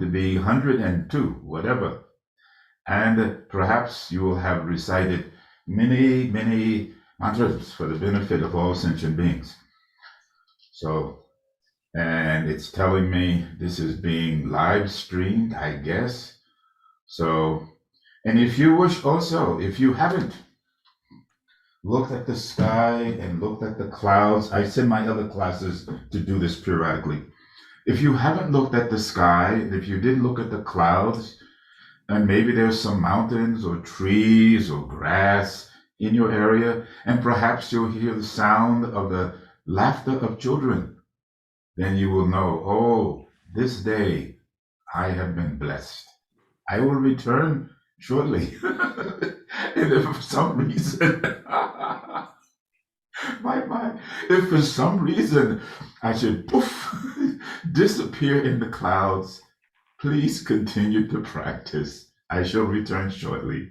to be 102, whatever. And perhaps you will have recited many, many mantras for the benefit of all sentient beings. So, and it's telling me this is being live streamed, I guess. So, and if you wish also, if you haven't looked at the sky and looked at the clouds, I send my other classes to do this periodically. If you haven't looked at the sky, if you didn't look at the clouds, and maybe there's some mountains or trees or grass in your area, and perhaps you'll hear the sound of the laughter of children, then you will know, oh, this day I have been blessed. I will return shortly. And if for some reason, if for some reason I should poof, disappear in the clouds, please continue to practice. I shall return shortly.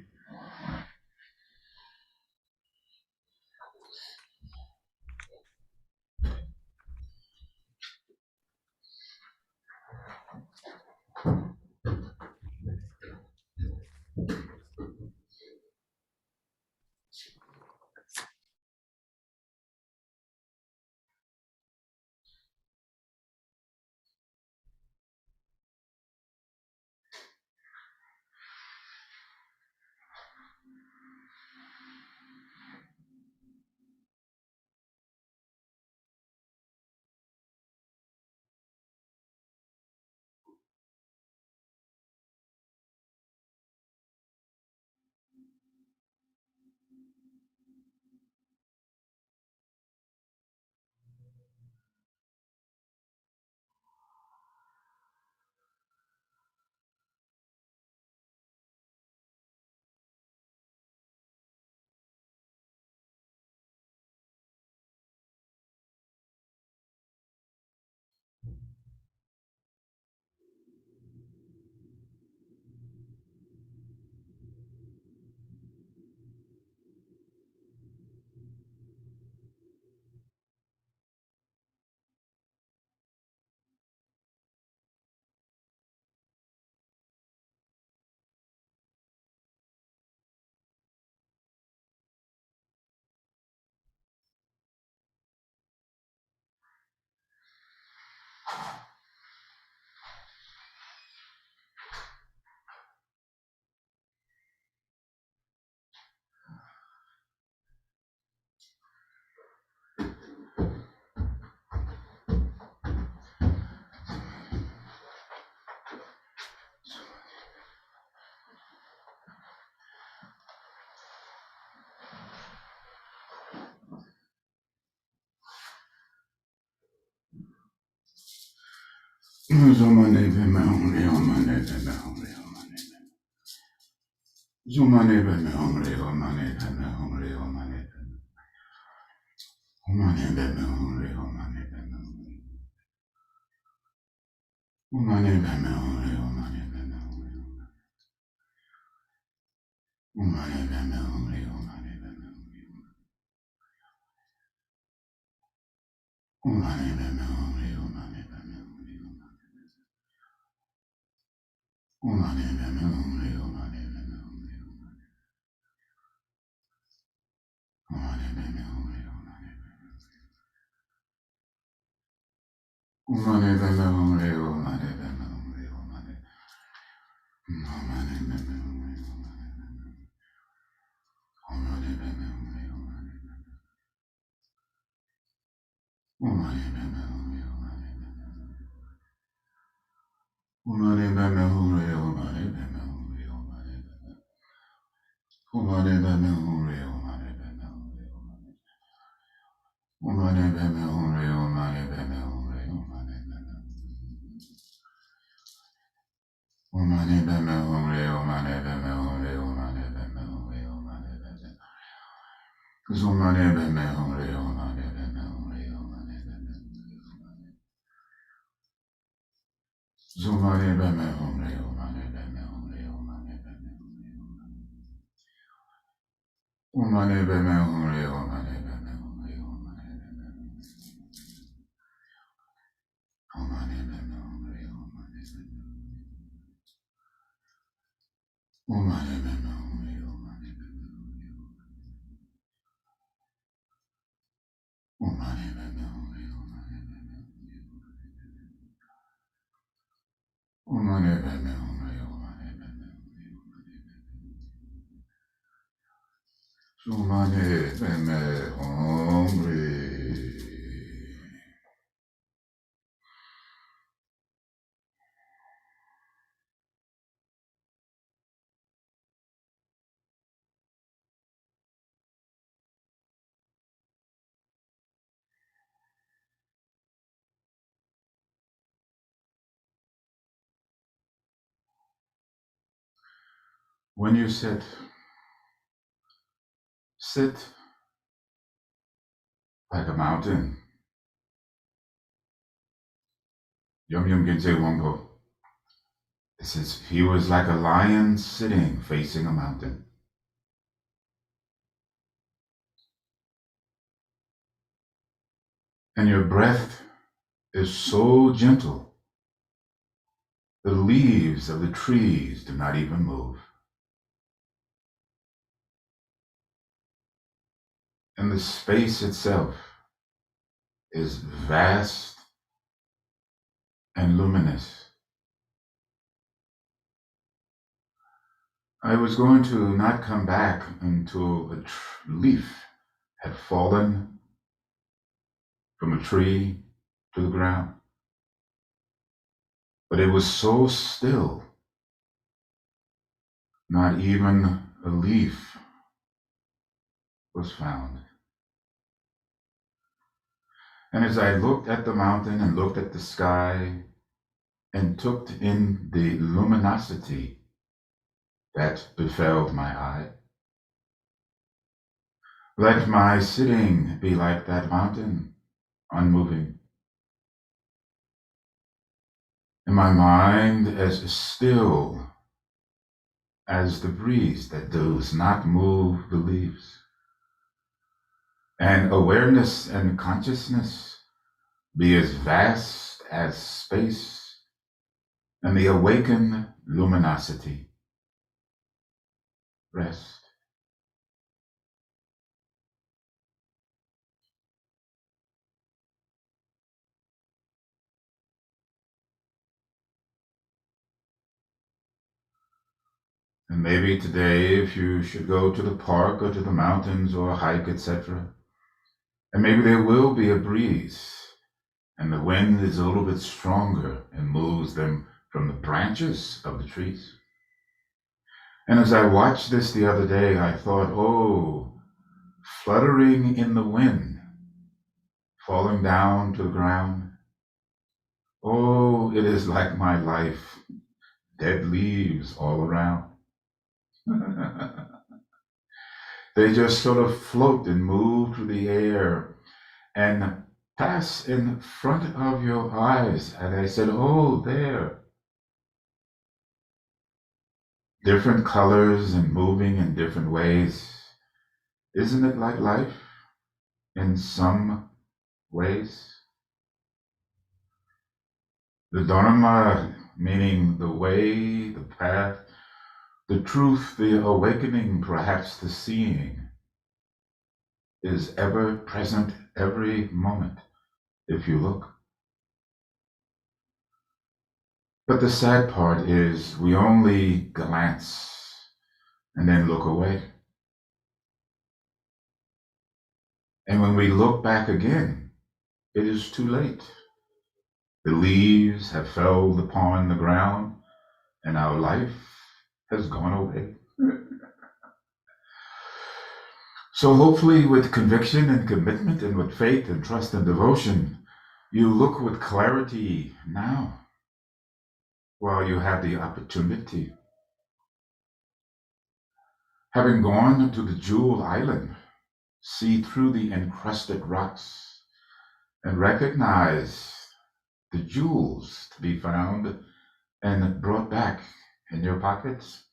When you sit like a mountain. Yum Yum Ginse Wangpo. It says he was like a lion sitting facing a mountain. And your breath is so gentle, the leaves of the trees do not even move. And the space itself is vast and luminous. I was going to not come back until a leaf had fallen from a tree to the ground. But it was so still, not even a leaf was found. And as I looked at the mountain and looked at the sky and took in the luminosity that befell my eye, let my sitting be like that mountain, unmoving, and my mind as still as the breeze that does not move the leaves. And awareness and consciousness be as vast as space, and the awakened luminosity rest. And maybe today, if you should go to the park or to the mountains or hike, etc., and maybe there will be a breeze, and the wind is a little bit stronger and moves them from the branches of the trees. And as I watched this the other day, I thought, oh, fluttering in the wind, falling down to the ground. Oh, it is like my life, dead leaves all around. They just sort of float and move through the air and pass in front of your eyes. And I said, oh, there. Different colors and moving in different ways. Isn't it like life in some ways? The Dharma, meaning the way, the path, the truth, the awakening, perhaps the seeing, is ever present every moment if you look. But the sad part is we only glance and then look away. And when we look back again, it is too late. The leaves have fell upon the ground and our life has gone away. So hopefully with conviction and commitment and with faith and trust and devotion, you look with clarity now while you have the opportunity. Having gone to the Jewel Island, see through the encrusted rocks and recognize the jewels to be found and brought back in your pockets.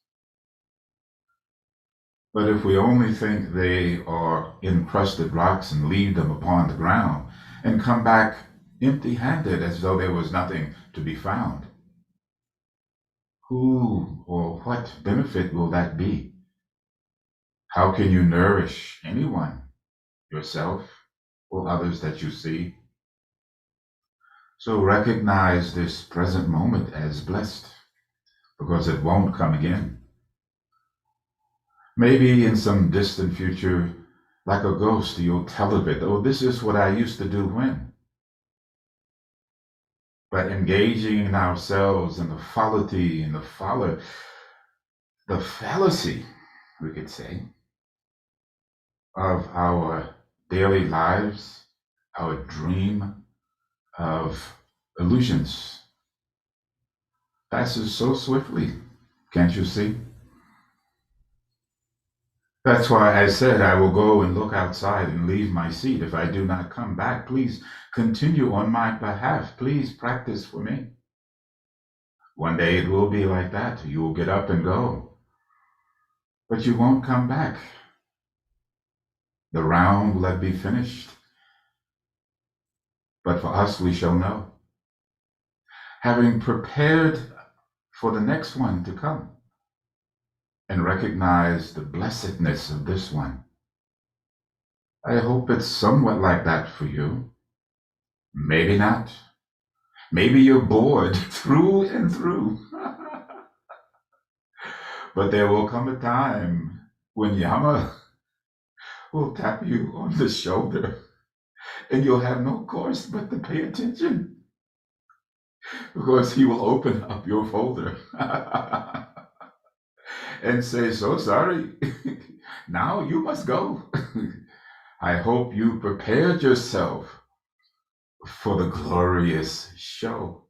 But if we only think they are encrusted rocks and leave them upon the ground and come back empty-handed as though there was nothing to be found, who or what benefit will that be? How can you nourish anyone, yourself, or others that you see? So recognize this present moment as blessed because it won't come again. Maybe in some distant future, like a ghost, you'll tell of it. Oh, this is what I used to do when. But engaging in ourselves in the fallacy and the fallacy, we could say, of our daily lives, our dream of illusions passes so swiftly. Can't you see? That's why I said I will go and look outside and leave my seat. If I do not come back, please continue on my behalf. Please practice for me. One day it will be like that. You will get up and go, but you won't come back. The round will let be finished. But for us, we shall know. Having prepared for the next one to come and recognize the blessedness of this one. I hope it's somewhat like that for you. Maybe not. Maybe you're bored through and through. But there will come a time when Yama will tap you on the shoulder and you'll have no course but to pay attention because he will open up your folder and say, so sorry, now you must go. I hope you prepared yourself for the glorious show.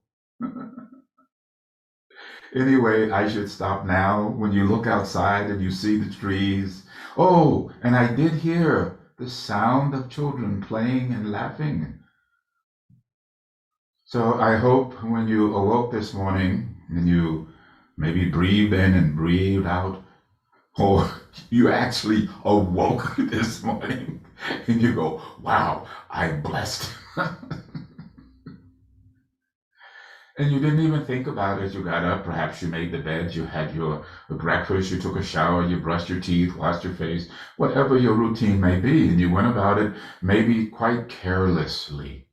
Anyway, I should stop now. When you look outside and you see the trees. Oh, and I did hear the sound of children playing and laughing. So I hope when you awoke this morning and you maybe breathed in and breathed out, or you actually awoke this morning and you go, wow, I'm blessed. And you didn't even think about it. You got up, perhaps you made the bed, you had your breakfast, you took a shower, you brushed your teeth, washed your face, whatever your routine may be, and you went about it maybe quite carelessly.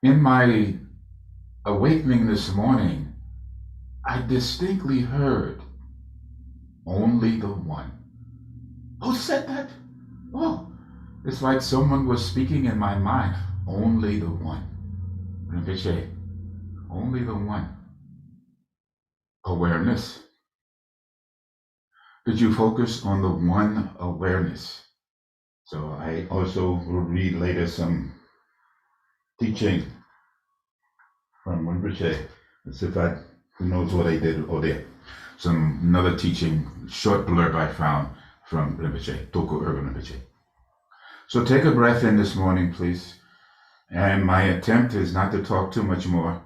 In my awakening this morning, I distinctly heard only the one. Who said that? Oh, it's like someone was speaking in my mind. Only the one. Rinpoche, only the one. Awareness. Did you focus on the one awareness? So I also will read later some teaching from Rinpoche. As if I, who knows what I did over there. Another teaching, short blurb I found from Rinpoche, Toko Urban Rinpoche. So take a breath in this morning, please. And my attempt is not to talk too much more,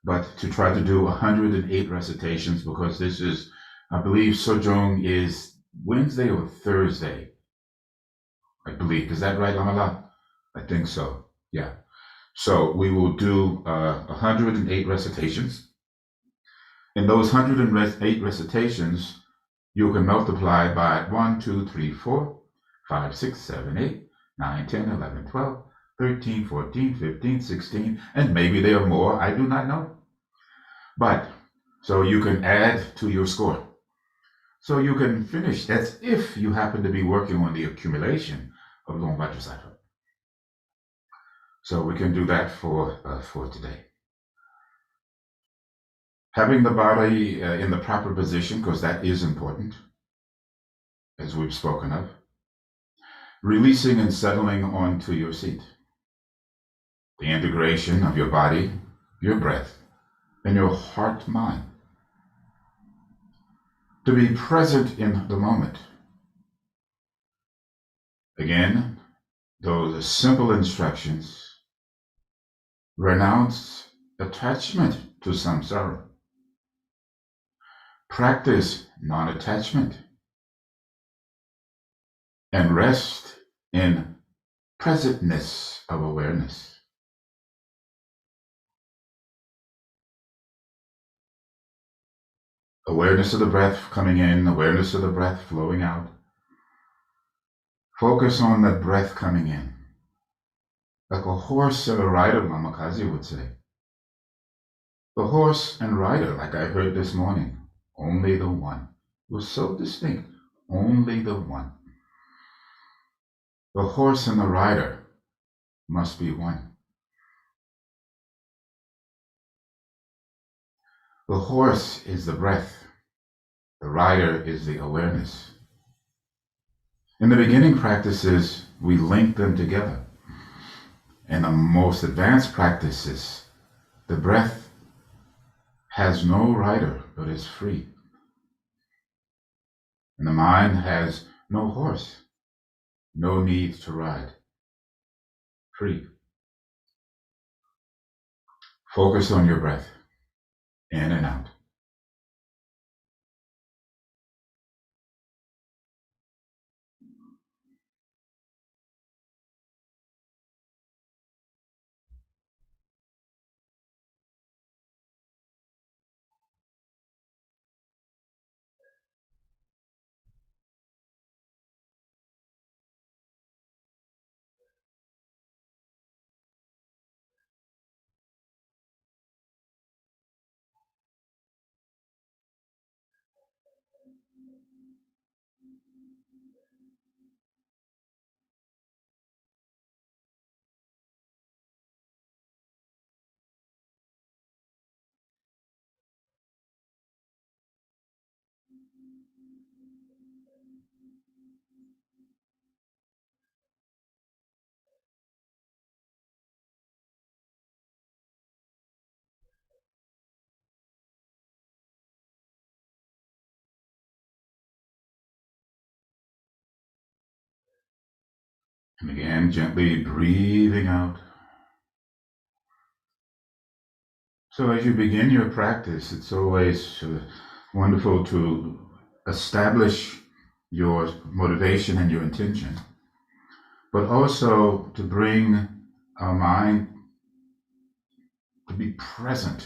but to try to do 108 recitations, because this is, I believe Sojong is Wednesday or Thursday. I believe. Is that right, Lamala? I think so. Yeah. So we will do 108 recitations. In those 108 recitations, you can multiply by 1, 2, 3, 4, 5, 6, 7, 8, 9, 10, 11, 12, 13, 14, 15, 16, and maybe there are more. I do not know. But so you can add to your score. So you can finish. That's if you happen to be working on the accumulation of Long Vajrasattva. So we can do that for today. Having the body in the proper position, because that is important, as we've spoken of. Releasing and settling onto your seat. The integration of your body, your breath, and your heart-mind. To be present in the moment. Again, those simple instructions. Renounce attachment to samsara. Practice non-attachment. And rest in presentness of awareness. Awareness of the breath coming in, awareness of the breath flowing out. Focus on the breath coming in. Like a horse and a rider, Mama Kazi would say. The horse and rider, like I heard this morning, only the one. It was so distinct, only the one. The horse and the rider must be one. The horse is the breath. The rider is the awareness. In the beginning practices, we link them together. In the most advanced practices, the breath has no rider, but is free. And the mind has no horse, no need to ride. Free. Focus on your breath, in and out. And again, gently breathing out. So as you begin your practice, it's always wonderful to establish your motivation and your intention, but also to bring our mind to be present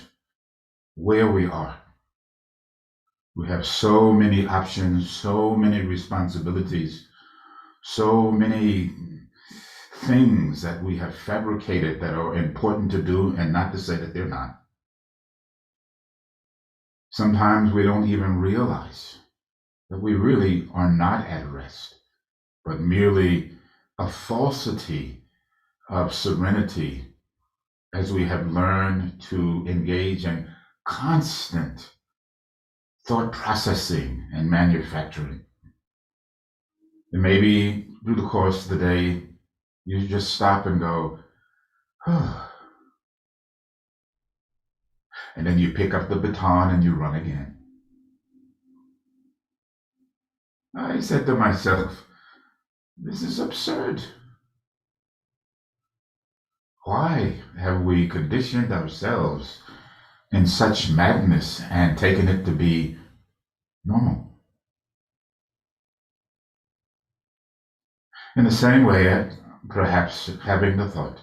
where we are. We have so many options, so many responsibilities, so many things that we have fabricated that are important to do, and not to say that they're not. Sometimes we don't even realize that we really are not at rest, but merely a falsity of serenity as we have learned to engage in constant thought processing and manufacturing. And maybe through the course of the day, you just stop and go, oh. And then you pick up the baton and you run again. I said to myself, this is absurd. Why have we conditioned ourselves in such madness and taken it to be normal? In the same way, perhaps having the thought.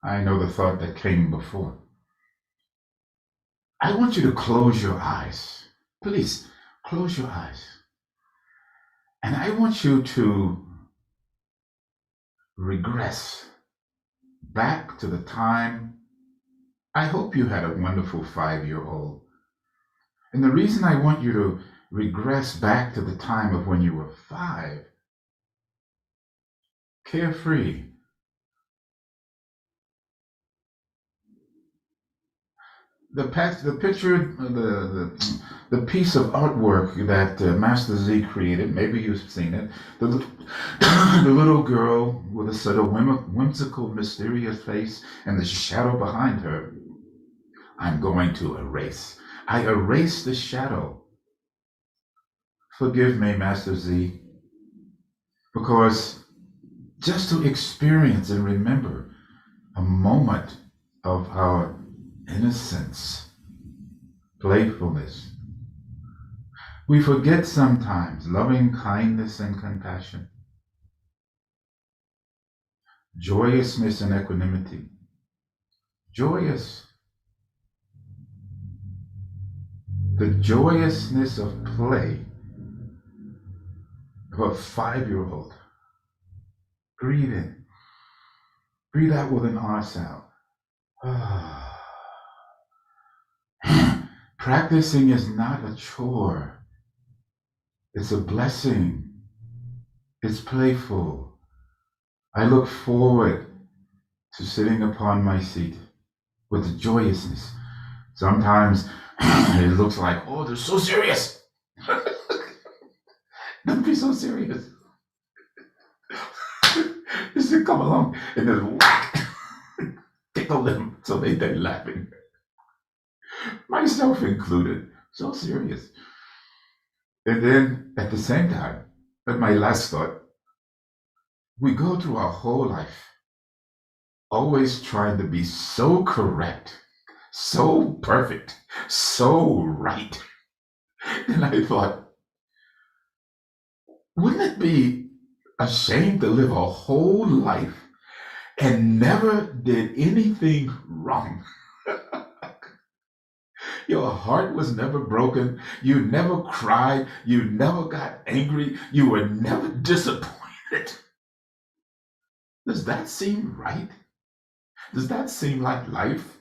I know the thought that came before. I want you to close your eyes. Please, close your eyes. And I want you to regress back to the time. I hope you had a wonderful 5-year-old. And the reason I want you to regress back to the time of when you were 5, carefree. The picture, the piece of artwork that Master Z created, maybe you've seen it, the, the little girl with a sort of whimsical, mysterious face and the shadow behind her. I'm going to erase. I erase the shadow. Forgive me, Master Z, because just to experience and remember a moment of our innocence, playfulness. We forget sometimes loving kindness and compassion, joyousness and equanimity. Joyous. The joyousness of play of a 5-year-old. Breathe in. Breathe out with an R sound. Practicing is not a chore. It's a blessing. It's playful. I look forward to sitting upon my seat with the joyousness. Sometimes it looks like, oh, they're so serious. Don't be so serious. Just to come along and then whack, tickle them so they're laughing. Myself included. So serious. And then at the same time, at my last thought, we go through our whole life always trying to be so correct, so perfect, so right. And I thought, wouldn't it be a shame to live a whole life and never did anything wrong? Your heart was never broken. You never cried. You never got angry. You were never disappointed. Does that seem right? Does that seem like life?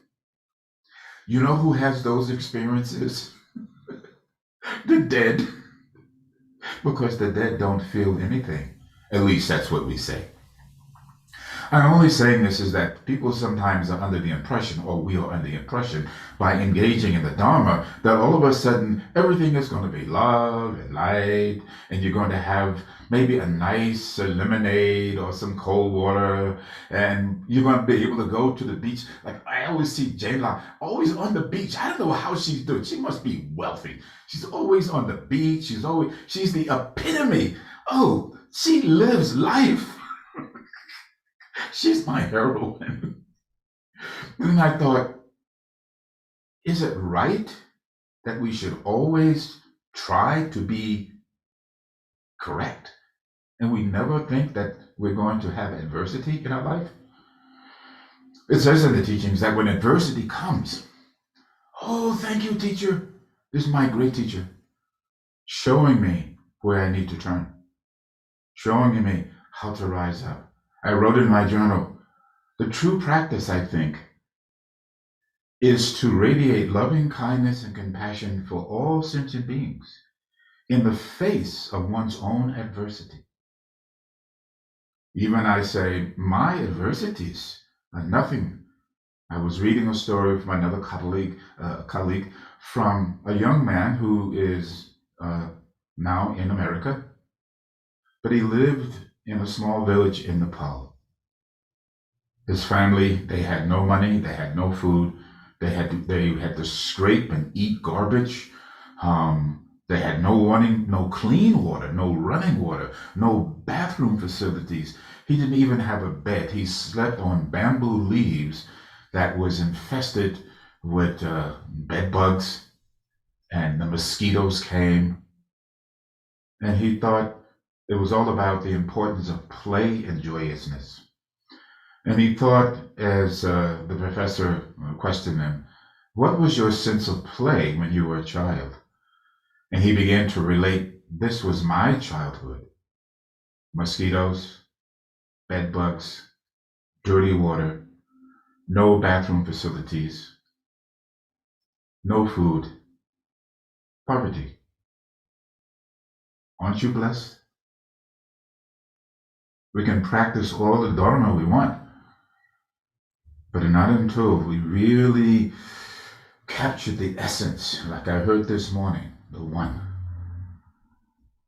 You know who has those experiences? The dead. Because the dead don't feel anything. At least that's what we say. I'm only saying this is that people sometimes are under the impression, or we are under the impression, by engaging in the Dharma, that all of a sudden everything is going to be love and light, and you're going to have maybe a nice lemonade or some cold water, and you're going to be able to go to the beach. Like I always see Jayla always on the beach. I don't know how she's doing. She must be wealthy. She's always on the beach. She's the epitome. Oh, she lives life. She's my heroine. And I thought, is it right that we should always try to be correct? And we never think that we're going to have adversity in our life? It says in the teachings that when adversity comes, oh, thank you, teacher. This is my great teacher, showing me where I need to turn, showing me how to rise up. I wrote in my journal, the true practice, I think, is to radiate loving kindness and compassion for all sentient beings in the face of one's own adversity. Even I say, my adversities are nothing. I was reading a story from another colleague from a young man who is now in America, but he lived in a small village in Nepal. His family, they had no money, they had no food, they had to scrape and eat garbage. They had no clean water, no running water, no bathroom facilities. He didn't even have a bed. He slept on bamboo leaves that was infested with bed bugs, and the mosquitoes came. And he thought it was all about the importance of play and joyousness. And he thought, as the professor questioned him, what was your sense of play when you were a child? And he began to relate, this was my childhood. Mosquitoes, bed bugs, dirty water, no bathroom facilities, no food, poverty. Aren't you blessed? We can practice all the Dharma we want, but not until we really capture the essence, like I heard this morning, the one.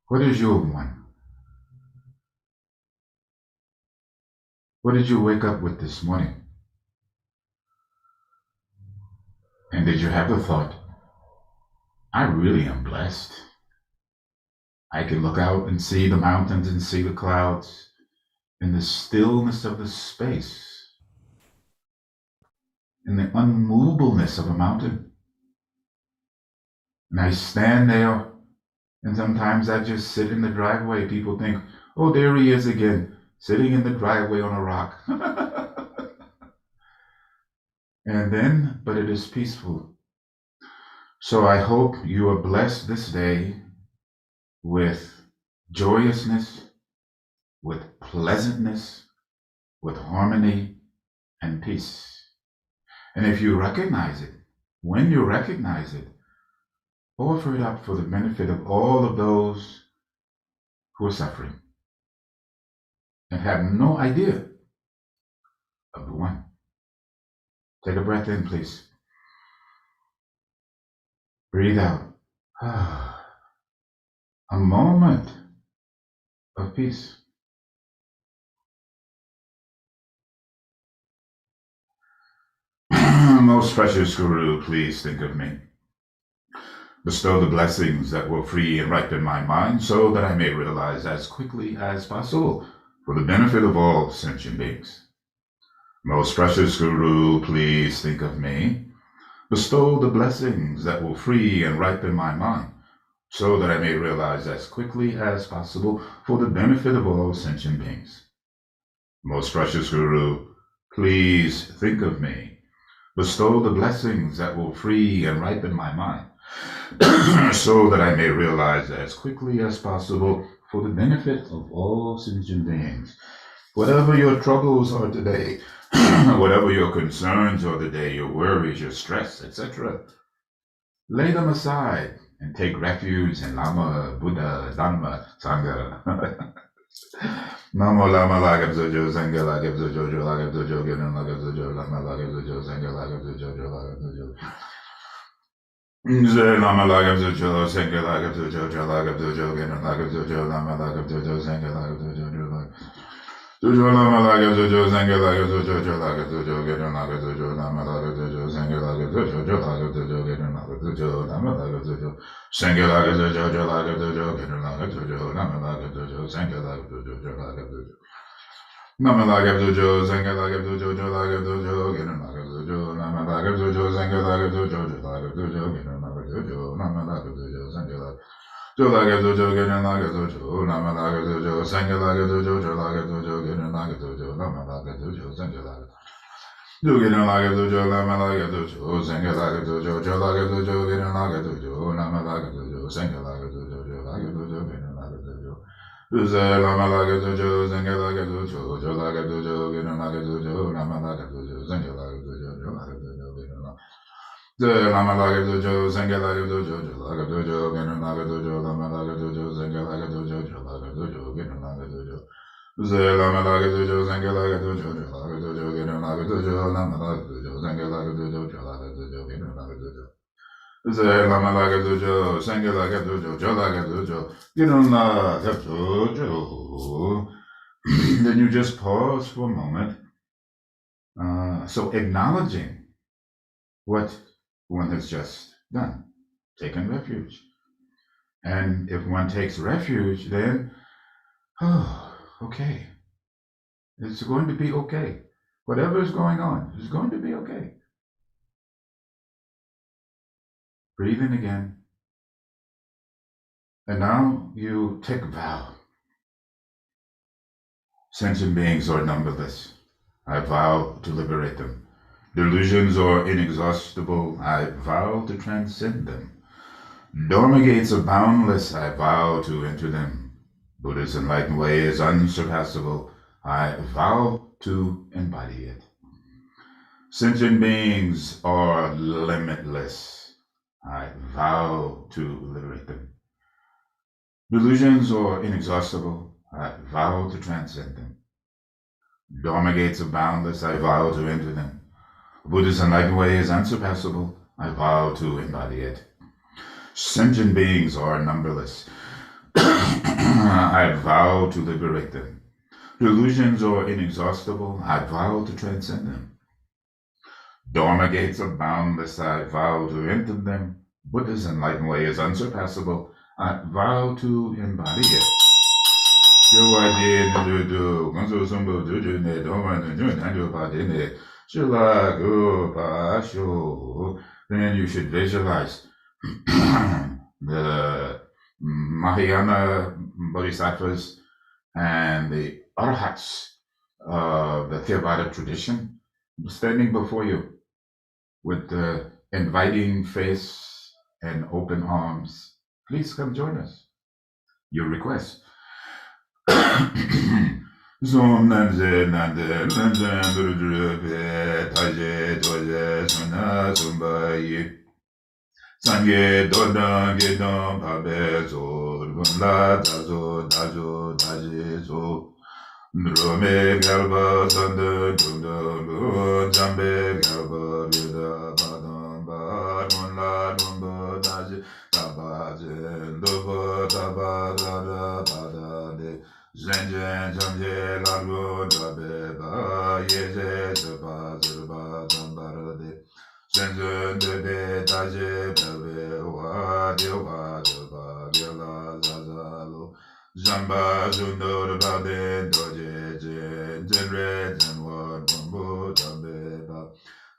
What is your one? What did you wake up with this morning? And did you have the thought, I really am blessed. I can look out and see the mountains and see the clouds in the stillness of the space, in the unmovableness of a mountain. And I stand there, and sometimes I just sit in the driveway. People think, oh, there he is again, sitting in the driveway on a rock. And then, but it is peaceful. So I hope you are blessed this day with joyousness, with pleasantness, with harmony and peace. And if you recognize it, when you recognize it, offer it up for the benefit of all of those who are suffering and have no idea of the one. Take a breath in, please. Breathe out. A moment of peace. Most precious Guru, please think of me. Bestow the blessings that will free and ripen my mind so that I may realize as quickly as possible for the benefit of all sentient beings. Most precious Guru, please think of me. Bestow the blessings that will free and ripen my mind so that I may realize as quickly as possible for the benefit of all sentient beings. Most precious Guru, please think of me. Bestow the blessings that will free and ripen my mind so that I may realize as quickly as possible for the benefit of all sentient beings. Whatever your troubles are today, whatever your concerns are today, your worries, your stress, etc., lay them aside and take refuge in Lama, Buddha, Dhamma, Sangha. Namo Lama Lagam Sojo, Sangha Lagam Sojo, Lagam Sojo, Gyan Lagam Sojo, Lama Lagam Sojo, Sangha Lagam Sojo, Lagam Sojo. Lama Lagam Sojo, Sangha Lagam Sojo, Lagam Sojo, Gyan Lagam Sojo, Lama Lagam Sojo, Sangha Lagam Sojo, Sojo Lama Lagam Sojo, Sangha Lagam Sojo, Lagam Sojo, Gyan Lagam Sojo, Lama Lagam Sojo, Sangha Lagam Sojo, Lagam Sojo, Gyan Lagam Sojo, Lama Lagam Sojo, Sangha Lagam Sojo, Lagam Sojo, Gyan Lagam Sojo, Lama Lagam Sojo, Sangha Lagam Sojo, Lagam Sojo. Nama Lagam Sojo, Sangha Lagam Sojo, Lagam Sojo, Gyan Lagam Sojo, Lama Lagam Sojo, Sangha Lagam Sojo, Lagam Sojo, Gyan Lagam Sojo, Lama Lagam Sojo, Sangha Lagam Lagam Sojo, Gyan Lagam Sojo, Lama Lagam Sojo, Sangha Lagam Sojo, Lagam Sojo, Gyan Lagam Sojo, Lama Lagam Sojo, Sangha Lagam Gyan Lagam Sojo, Lama Lagam Sojo, Sangha Lagam Sojo, Lagam Sojo, Gyan Lagam Sojo, Lama Lagam Sojo, Sangha Lagam Sojo, Lagam Sojo, Gyan Lagam Sojo. Lama Lagam Sojo, Sangha Lagam Sojo, Lagam Sojo, Gyan Lagam Sojo, Lama Lagam Sojo, Sangha Lagam Sojo, Lagam Sojo, Gyan Lama Lagam Sojo, Sangha Lagam Sojo, Lagam Sojo, Gyan Lagam Sojo, Lama Lagam Sojo, Sangha Lagam Sojo, Lagam Sojo, Gyan Lagam Sojo. Lama Lagam Sojo, Sangha Lagam Sojo, Lagam Sojo, Gyan Lagam Sojo, Lama Lagam Sojo, Sangha Lagam Sojo, Lagam Sojo, Gyan Lagam Sojo. Lama Lagam Sojo, Sangha Lagam Sojo, Lagam Sojo, Gyan Lagam Sojo. Then you just pause for a moment. So acknowledging what one has just done, taken refuge. And if one takes refuge, then, okay, it's going to be okay. Whatever is going on is going to be okay. Breathe in again. And now you take a vow. Sentient beings are numberless. I vow to liberate them. Delusions are inexhaustible. I vow to transcend them. Dormer gates are boundless. I vow to enter them. Buddha's enlightened way is unsurpassable. I vow to embody it. Sentient beings are limitless. I vow to liberate them. Delusions are inexhaustible. I vow to transcend them. Dormer gates are boundless. I vow to enter them. Buddha's enlightened way is unsurpassable. I vow to embody it. Sentient beings are numberless. I vow to liberate them. Delusions are inexhaustible. I vow to transcend them. Dormer gates are boundless. I vow to enter them. Buddha's enlightened way is unsurpassable. I vow to embody it. Then you should visualize the Mahayana Bodhisattvas and the Arhats of the Theravada tradition standing before you with the inviting face and open arms, please come join us. Your request. Som nanje nande nanje nurudrupe taje toje suna sumbayi Sangye dodang gedang pabe so gunla dazo dazo daje so Drome galba sanda dundam jambe galba vida badam bar munla dumbo daje tabaje dobo tabada bada de Zenjen jamje largo dabe ba yeje zeba zeba zambara de Zenjen debe daje bebe wa de wa de ba de la zazalo Zamba zundor bade doje jen jen jen wa bumbo dabe ba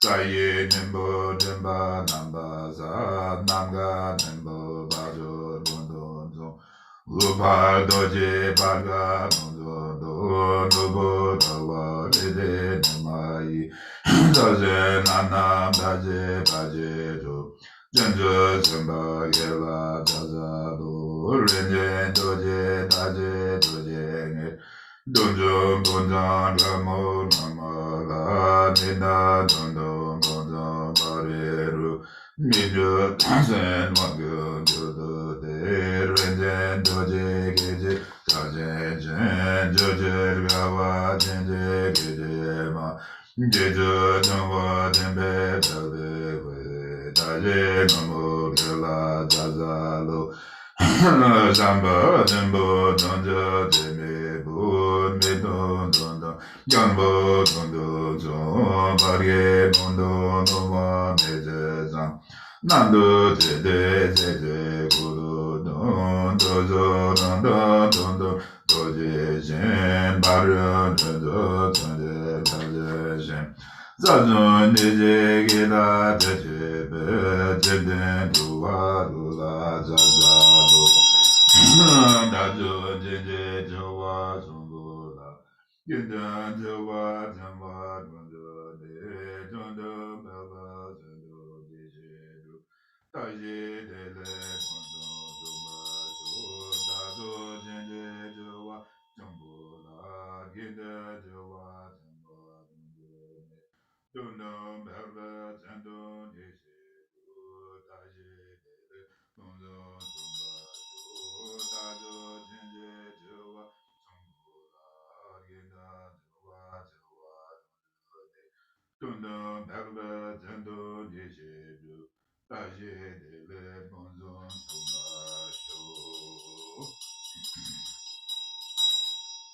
Saye nimbo dimba namba za nanga nimbo bajo bundo zo Lupa doje baga mondo do nobo dawa rede namai Doje nanam daje baje jo Jenjo semba gela daza do Renje doje daje doje nge Donjo bonjan gamo namala Nina dondo bonjan bareru Mijo tansen wangu jodo de Renjen doje geje Tajen jen joje gawa jenje geje ma Jejo jongwa jembe tabe we Taje nomo gela jazalo Shamba jembo donjo jeme bun me don don don Jambo dondo jo barye bondo no meje zan Nando te de guru don do zo don don don don doje jen baryo do de doje jen Zazun de gida de be de de do wa do la zazalo Dajo je jo wa zungo la Gida jo wa jamba dondo de dondo baba dondo de Taje de le kondo zumba zo Dajo je jo wa jumbo la Gida jo wa jamba dondo Dundam belva tendon ishe taje dele dundam tumba tajo jinje jowa tumbula ginda jowa jowa dundam belva tendon ishe taje dele dundam tumba sho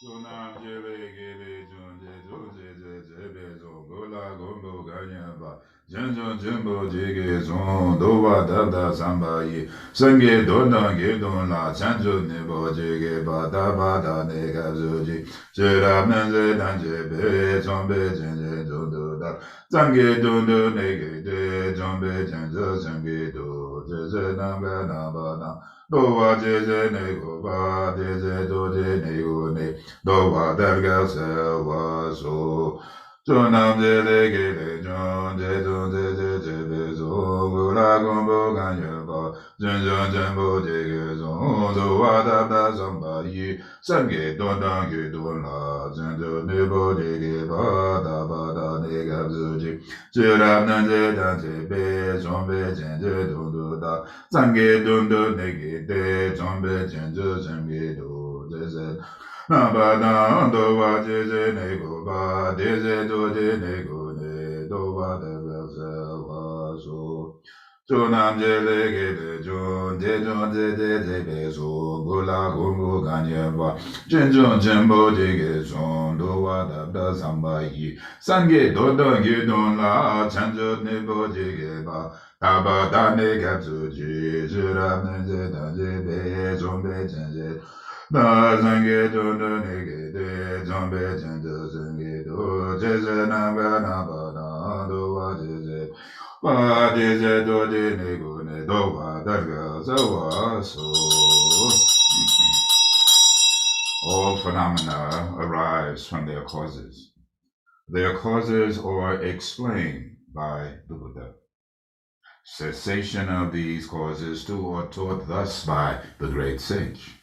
Sonam jele gele junje joje jebe zongo la gombo ganyaba Janjon jumbo jige zon dowa dada sambayi Sange dodan gedon la chanjo nebo jige bada bada nega zoji Jera menze danje be zombe jenje jodo da Zange dondo nege de zombe jenzo sange do Jeze nanga nabana Dowa jeze nego ba jeze doje nego ne Dowa darga sewa so Chonam jele gele jon je don je be zo Gula gombo ganyo ba Jen jen jen bo je ge zon Dowa da da zamba yi Sange don dan ge don la Jen jen ne bo je ge ba da ne gab zo ji Chirab nan je dan je be Zon be jen je don do da Sange don do ne ge de Zon be jen je jen ge do je ze Nabada do wa je je ne go ba de je do je ne go ne do wa de wa se wa so so nam je le ge de jon je be so go la go go ga nye ba jen bo je ge son do wa da sam ba yi san ge do ge don la chan jo ne bo je ge ba ta ba da ne ga zu ji je ra ne je da je be zon be jen je Na zange do do nege de jombe jende zange do jeze nanga naba na do wa jeze wa jeze do de nego ne do wa darga za wa so. All phenomena arise from their causes. Their causes are explained by the Buddha. Cessation of these causes taught thus by the great sage.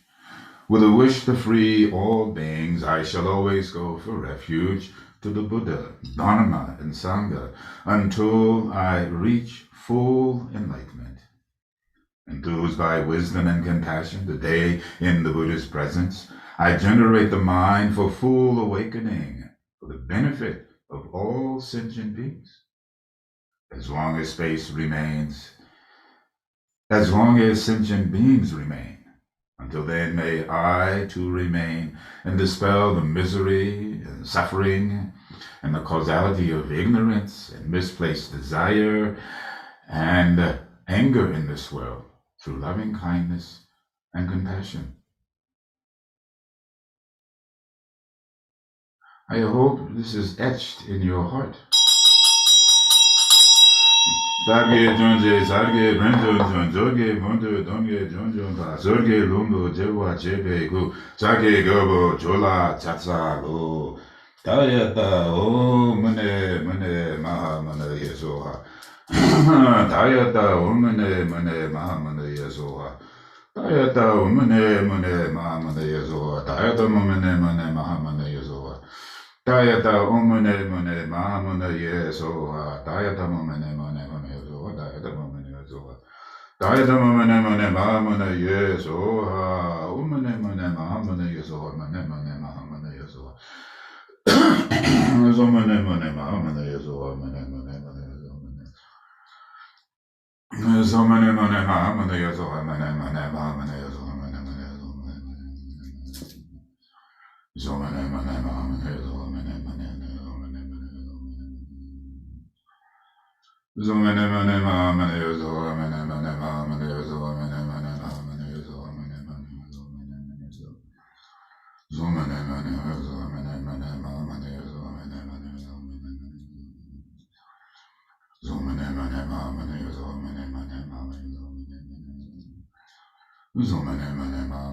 With a wish to free all beings, I shall always go for refuge to the Buddha, Dharma, and Sangha until I reach full enlightenment. Enthused by wisdom and compassion, today in the Buddha's presence, I generate the mind for full awakening for the benefit of all sentient beings. As long as space remains, as long as sentient beings remain, until then may I too remain and dispel the misery and suffering and the causality of ignorance and misplaced desire and anger in this world through loving kindness and compassion. I hope this is etched in your heart. Dage jonje sarge benjo jonjoge mondo donge jonjon pa sorge lumbo jewa jebe gu jage gobo jola chatsa go dayata o mune maha mune yesoha dayata o mune maha mune yesoha dayata o mune maha mune yesoha dayata mune maha mune yesoha dayata o mune maha mune yesoha dayata mune yesoha dayata mune yesoha dayata mune maha mune yesoha o mune maha mune yesoha mune maha mune yesoha so mune maha mune yesoha mune so mune maha mune yesoha mune maha mune yesoha so mune maha mune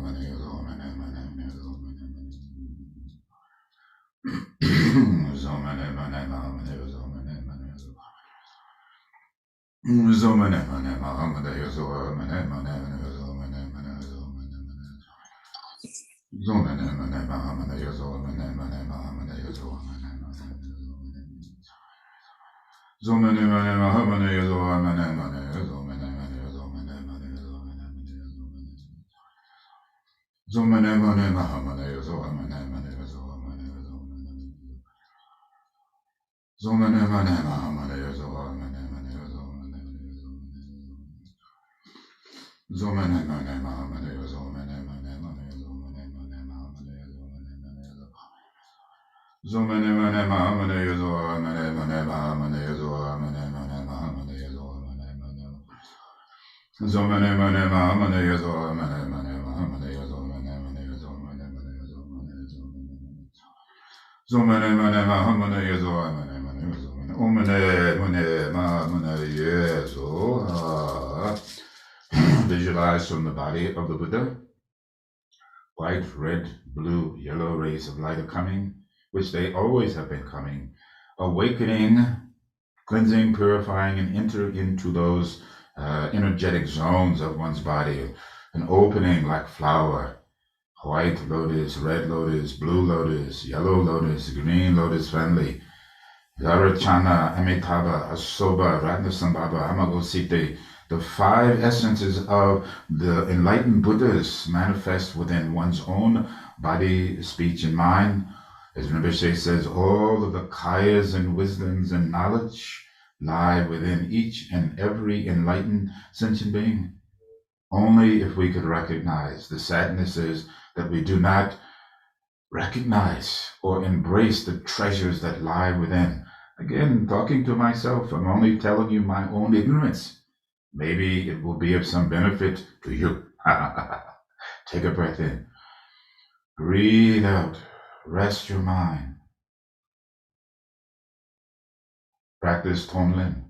yesoha so mune maha mune yesoha maha mune yesoha maha mune yesoha so mune yesoha maha mune yesoha so mune maha mune yesoha so mune maha mune yesoha Visualize from the body of the Buddha, white, red, blue, yellow rays of light are coming, which they always have been coming, awakening, cleansing, purifying, and enter into those energetic zones of one's body, an opening like flower, white lotus, red lotus, blue lotus, yellow lotus, green lotus family, Garachana, Amitabha, Asoba, Ratnasambhava, Amagosite, the five essences of the enlightened Buddhas manifest within one's own body, speech, and mind. As Rinpoche says, all of the kayas and wisdoms and knowledge lie within each and every enlightened sentient being. Only if we could recognize the sadness is that we do not recognize or embrace the treasures that lie within. Again, talking to myself, I'm only telling you my own ignorance. Maybe it will be of some benefit to you. Take a breath in. Breathe out. Rest your mind. Practice Tonglen.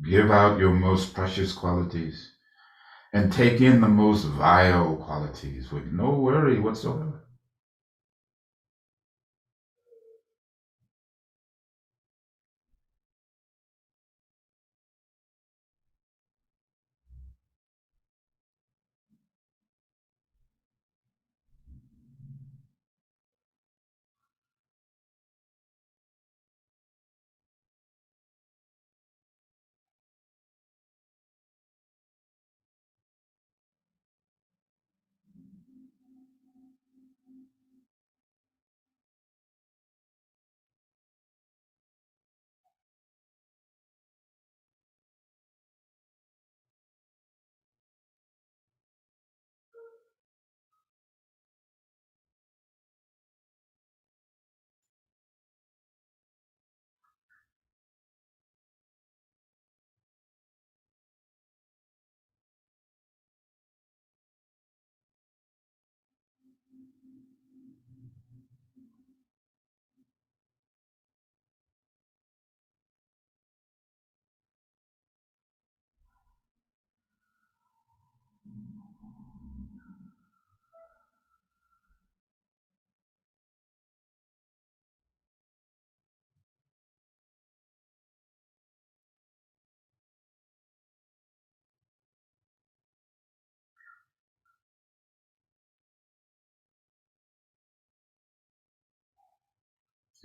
Give out your most precious qualities and take in the most vile qualities with no worry whatsoever.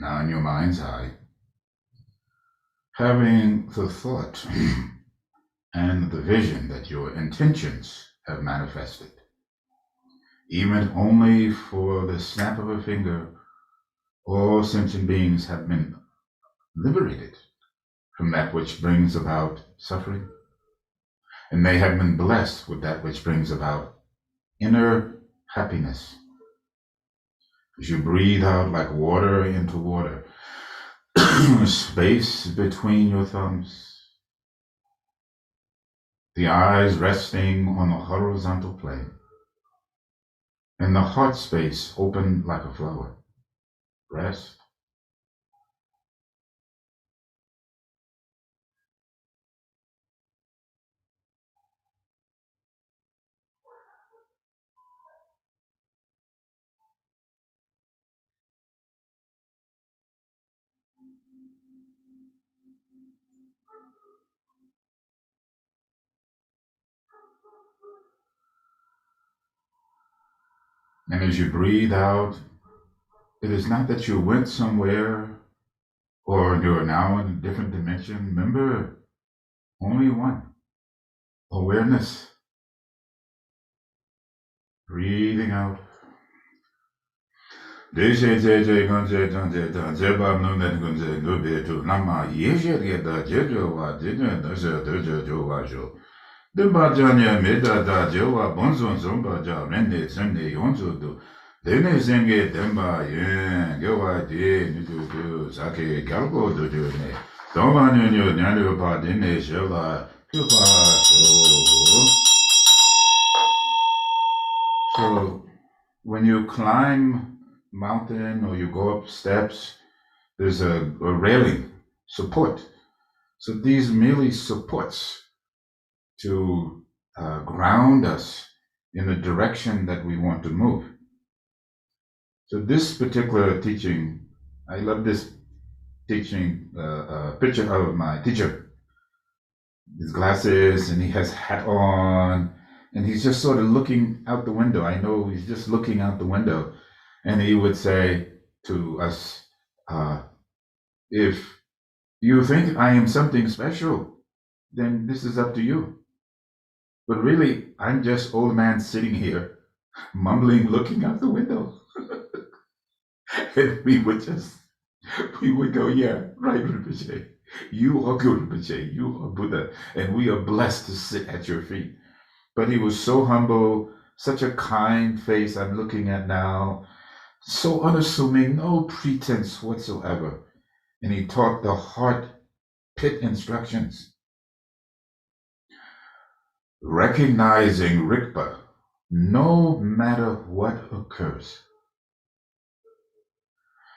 Now, in your mind's eye, having the thought and the vision that your intentions have manifested, even only for the snap of a finger, all sentient beings have been liberated from that which brings about suffering, and they have been blessed with that which brings about inner happiness. As you breathe out like water into water, space between your thumbs, the eyes resting on the horizontal plane, and the heart space open like a flower. Rest. And as you breathe out, it is not that you went somewhere or you are now in a different dimension. Remember, only one. Awareness. Breathing out. Dembajanya meda da jewa bonzon zomba ja mende sende yonzo do dene zenge demba yen gewa de nidu do sake galgo do do ne doma nyo nyanyo ba dene shela hyupa so when you climb mountain or you go up steps, there's a railing support. So these merely supports to ground us in the direction that we want to move. So this particular teaching, I love this teaching picture of my teacher. His glasses and he has hat on and he's just sort of looking out the window. I know he's just looking out the window and he would say to us, if you think I am something special, then this is up to you. But really, I'm just old man sitting here, mumbling, looking out the window. And we would go, yeah, right, Rinpoche. You are good, Rinpoche. You are Buddha. And we are blessed to sit at your feet. But he was so humble, such a kind face I'm looking at now, so unassuming, no pretense whatsoever. And he taught the heart pit instructions. Recognizing Rigpa, no matter what occurs.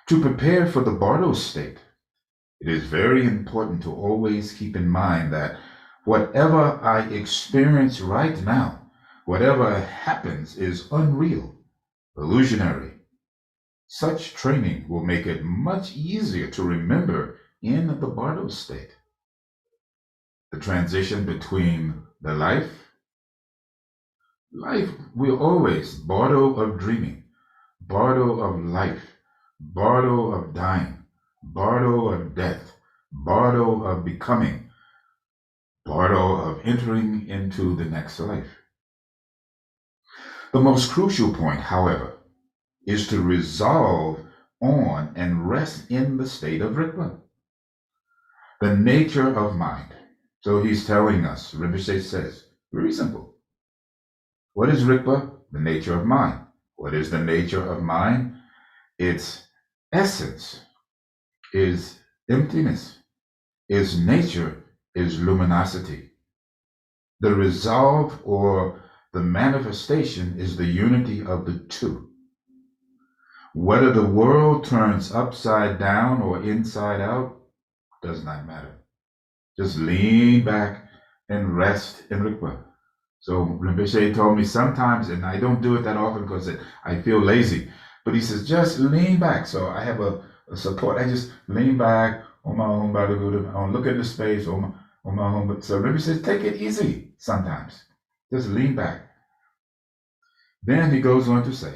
To prepare for the Bardo state, it is very important to always keep in mind that whatever I experience right now, whatever happens is unreal, illusionary. Such training will make it much easier to remember in the Bardo state. The transition between the life will always Bardo of dreaming, Bardo of life, Bardo of dying, Bardo of death, Bardo of becoming, Bardo of entering into the next life. The most crucial point, however, is to resolve on and rest in the state of Rigpa, the nature of mind. So he's telling us, Rinpoche says, very simple. What is Rigpa? The nature of mind. What is the nature of mind? Its essence is emptiness. Its nature is luminosity. The resolve or the manifestation is the unity of the two. Whether the world turns upside down or inside out does not matter. Just lean back and rest in Rikpa. So Rinpoche told me sometimes, and I don't do it that often because I feel lazy, but he says, just lean back. So I have a support. I just lean back on my own body, look at the space on my own. So Rinpoche says, take it easy sometimes. Just lean back. Then he goes on to say,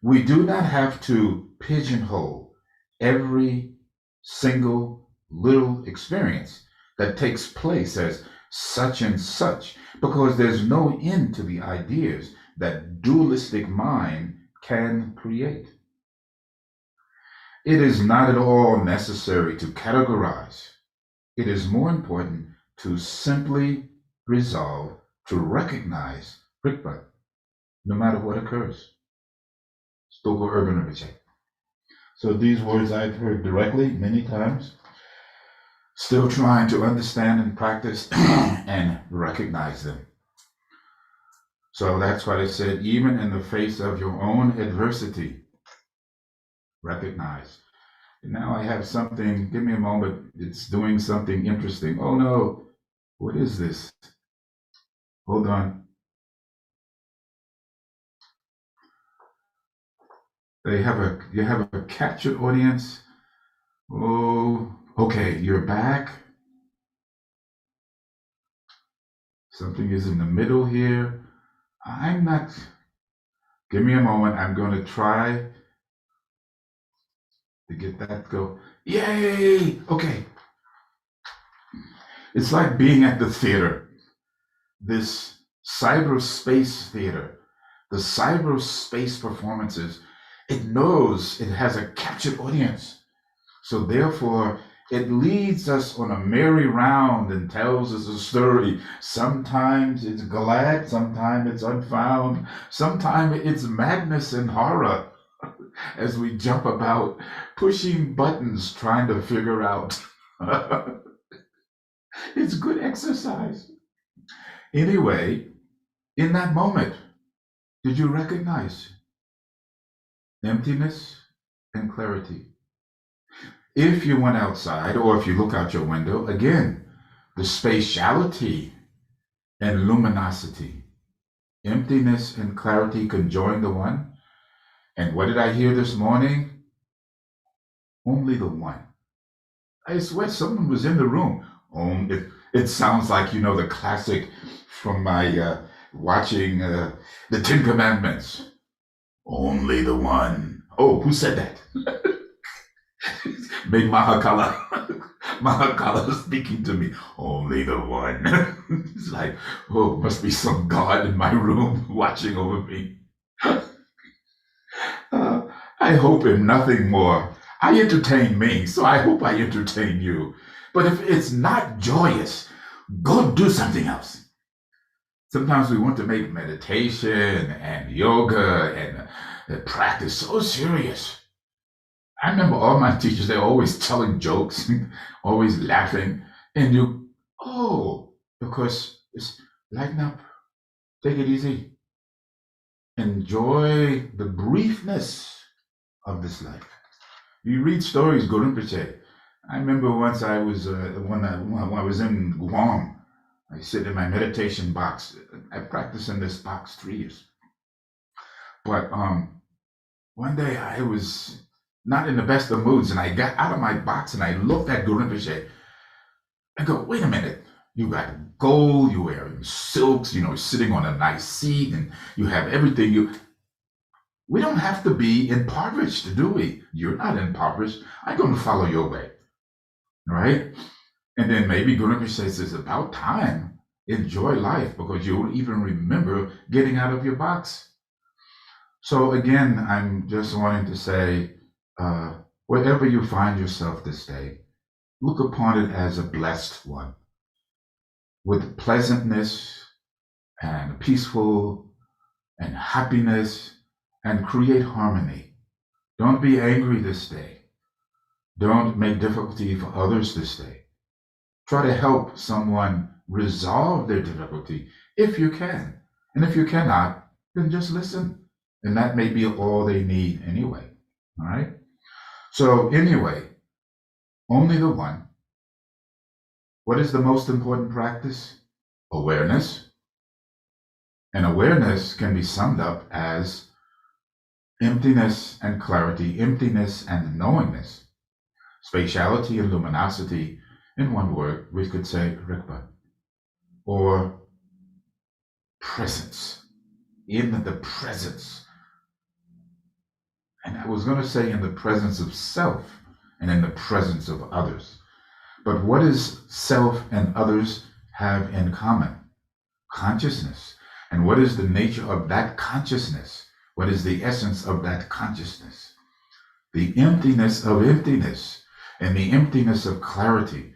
we do not have to pigeonhole every single little experience that takes place as such and such, because there's no end to the ideas that dualistic mind can create. It is not at all necessary to categorize. It is more important to simply resolve to recognize Rikpa, no matter what occurs. Stoko Urban Rinpoche. So these words I've heard directly many times, still trying to understand and practice and recognize them. So that's what I said, even in the face of your own adversity, recognize. And now I have something, give me a moment, it's doing something interesting. Oh no, what is this? Hold on. You have a captured audience. Oh, okay, you're back. Something is in the middle here. I'm not, give me a moment. I'm going to try to get that go. Yay! Okay. It's like being at the theater, this cyberspace theater, the cyberspace performances. It knows it has a captured audience. So therefore, it leads us on a merry round and tells us a story. Sometimes it's glad, sometimes it's unfound, sometimes it's madness and horror as we jump about, pushing buttons, trying to figure out. It's good exercise. Anyway, in that moment, did you recognize emptiness and clarity? If you went outside or if you look out your window, again, the spatiality and luminosity, emptiness and clarity conjoin the one. And what did I hear this morning? Only the one. I swear someone was in the room. It sounds like, the classic from my watching the Ten Commandments. Only the one. Oh, who said that? Made Mahakala speaking to me. Only the one. It's like, oh, must be some God in my room watching over me. I hope in nothing more. I entertain me, so I hope I entertain you. But if it's not joyous, go do something else. Sometimes we want to make meditation and yoga and practice so serious. I remember all my teachers, they're always telling jokes, always laughing. And because it's lighten up, take it easy. Enjoy the briefness of this life. You read stories, Guru Rinpoche. I remember once I was, when I was in Guam, I sit in my meditation box. I practiced in this box 3 years. But one day I was not in the best of moods, and I got out of my box and I looked at Guru Rinpoche. I go, wait a minute. You got gold, you're wearing silks, sitting on a nice seat, and you have everything. We don't have to be impoverished, do we? You're not impoverished. I'm going to follow your way. Right? And then maybe Guru Rinpoche says it's about time. Enjoy life, because you'll even remember getting out of your box. So again, I'm just wanting to say, wherever you find yourself this day, look upon it as a blessed one, with pleasantness and peaceful and happiness, and create harmony. Don't be angry this day. Don't make difficulty for others this day. Try to help someone resolve their difficulty if you can. And if you cannot, then just listen And that may be all they need anyway. All right. So, anyway, only the one. What is the most important practice? Awareness. And awareness can be summed up as emptiness and clarity, emptiness and knowingness, spatiality and luminosity. In one word, we could say Rikpa, or presence, in the presence. And I was going to say in the presence of self and in the presence of others. But what does self and others have in common? Consciousness. And what is the nature of that consciousness? What is the essence of that consciousness? The emptiness of emptiness and the emptiness of clarity.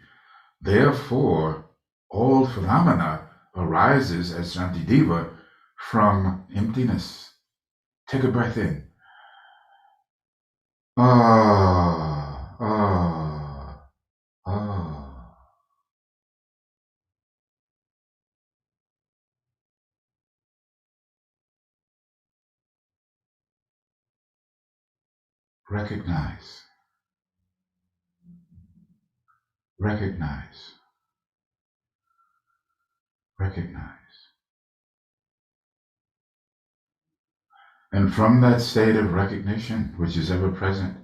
Therefore, all phenomena arises as Shantideva from emptiness. Take a breath in. Ah, ah, ah. Recognize, recognize, recognize. And from that state of recognition, which is ever present,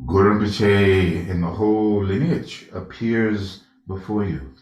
Guru Rinpoche in the whole lineage appears before you.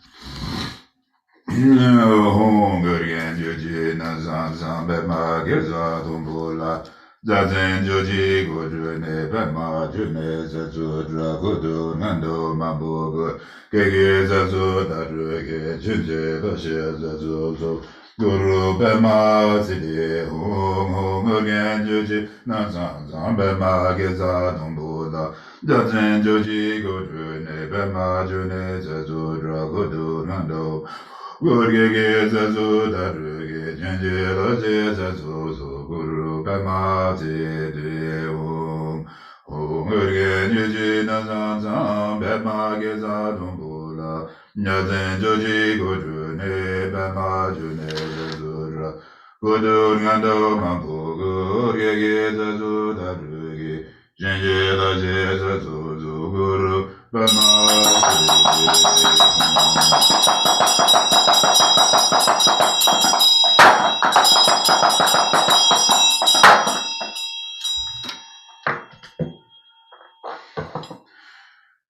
Zazen joji goju ne pema june zazu dra kudu nando mambo kege zazu daru ke junje doshe zazu zo guru pema sidi hong hong again joji nazan zan pema geza dombo da zazen joji goju ne pema june zazu dra kudu nando Gurgege zazu daruge jenje loje zazu zo guru pema de om om gurge nyuji nazan zan pema geza dombula nyazen joji guru ne pema june zazu ra gudu ngando mampu gurgege zazu daruge jenje loje zazu zo guru pema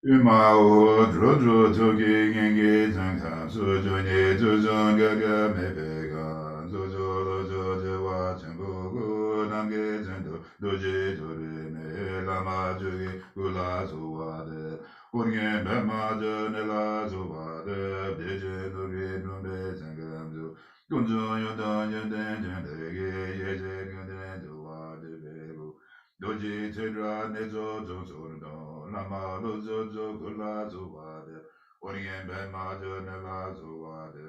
Umao Drojo Toki Gengi Zanka Sujo Ni Zuzon Gaga Mepega Zojo Lojo Dewa Chengoku Nange Zendo Doji Tori Me Lama Jogi Gula Zuwade Urgen Bema Jonela Zuwade Deje Dogi Numbe Zengamzu Gunjo Yodan Yoden Jendege Yeje Ganden Zuwade Begu Doji Tedra Nezo Zonsordo Lama Lozo Gula Zuwade Orien Bema Jonela Zuwade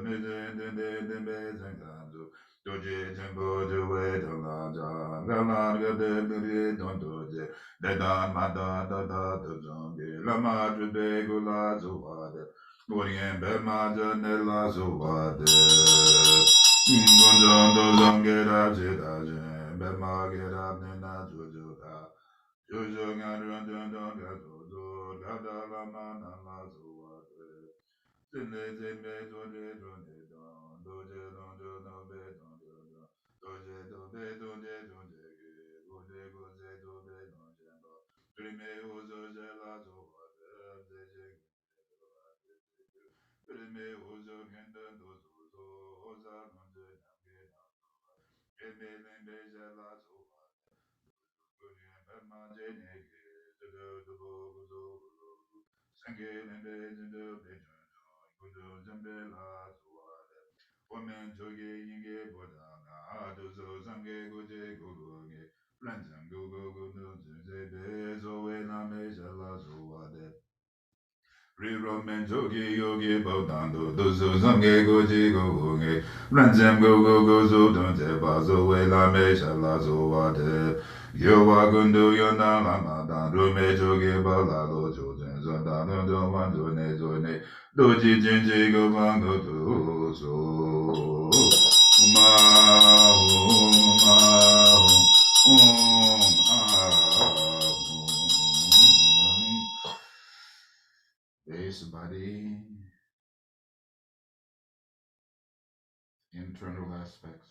Mizen Den Bezen Ganzo Doji Jimbo Juwe Dolaja Galan Gade Biri Don Doje Dedan Mada Dada Dozongi Lama Jube Gula Zuwade Orien Bema Jonela Zuwade Gunjon Dozongera Jidaje Bema Gera Nena Jojoda Jojo Garan Dondon Gazodo Gada Lama Nama Zuwade Zinde Zimbe Doje Donde Don Doje Dondo Nobe Dondo Doje Dobe Donde Donde Gode Goze Dobe Donjendo Prime Ozo Jela Zuwade Deje Prime Ozo Genda Dozo Oza Nonde Namge Namge Eme Lembe Jela Zuwade Women joge yinge bodanga adozo zange goje gogoge Ranzam go go go no zebe zo we na me jala zoade Riro menjogi yogi bodando dozo zange goji gogoge Ranzam go go go zo don't zeba zo we la me jala zoade Yowa gundo yona lama dan rume jogi bala lo jojen zonda no do wando ne zone doji jinji go bango to so Base body, internal aspects.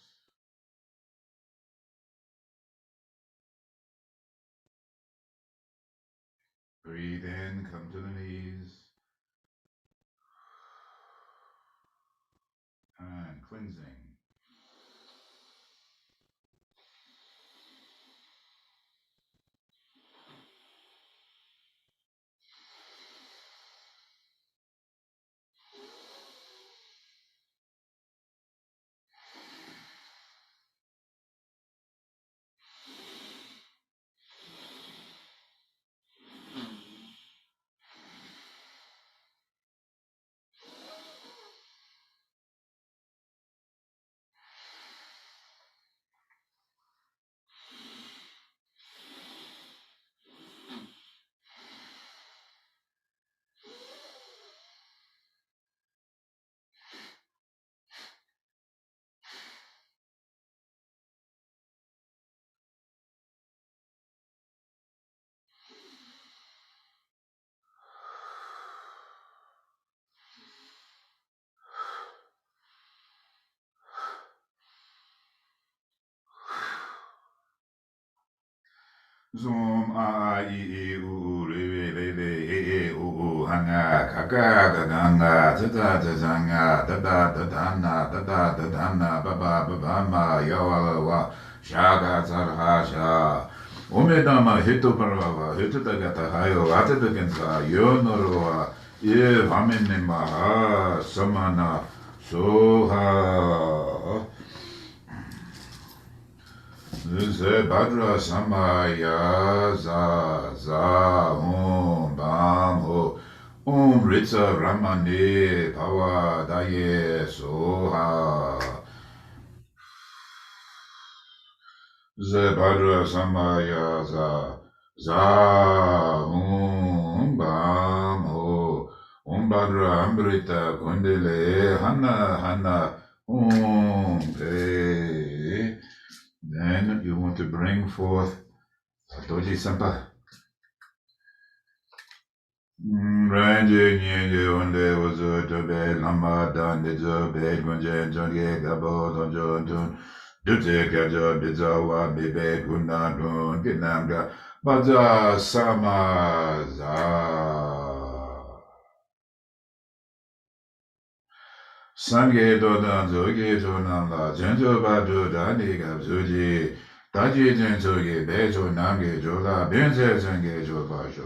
Breathe in, come to the knees, and cleansing. Zoom a I u re le le e u hanga kaka ganga tata tanga tata tatana tata tatana baba baba ma yawa wa shaga sarha sha omedama hito parava hito tagata hayo atata kensa yonoro ye vamenne maha samana soha Se Badra Samaya za bam ho Ritsa Ramani Pawa Daye Soha Se Badra Samaya za bam ho Badra Amrita Kundile Hana Pe. Then you want to bring forth Satoshi Sampa. Ranji Nyenje Onde was to bed, Lama Dan, Dizo, Bed, Gunjan, Jonge, Gabo, Donjon, Dun, Dute, Kaja, Bizawa, Bibe, Gunadun, Kinamga, Baza, Samaza. Sange dodan zoge zonam la jenjo badu dani gab zoji daji jenjo ge bejo namge jola benze zenge jo basho.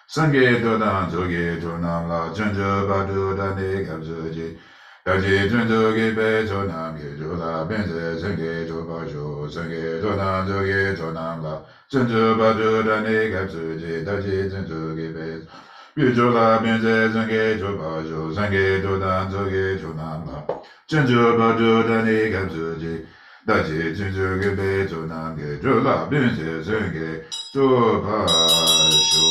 Sange dodan zoge zonam la jenjo badu dani gab zoji daji jenjo ge bejo namge jola benze zenge jo basho. Sange dodan zoge zonam la jenjo badu dani gab zoji daji jenjo ge bejo Bijola benze zange joba jo zange dodan zoge jonama Chenjo bado dani gamzuji Daji chenjo gebe jonamge jola benze zange joba sho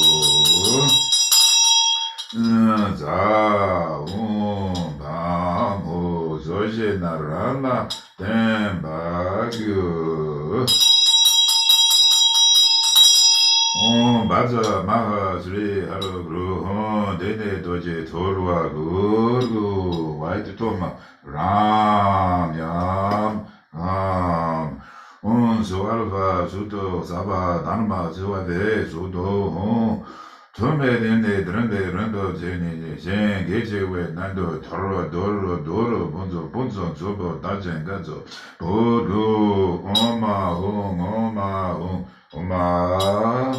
Za bamo zoje narala tembagyo Baza Maha Sri Haru Guru Dene Doje Torwa Guru White Toma Ram Yam Ram Sualva Suto Saba Dharma Suave Suto Tome Dene Drende Rendo Zeni Zen Gejewe Nando Toro Doro Bunzo Zobo Dajen Gazo Bodu Oma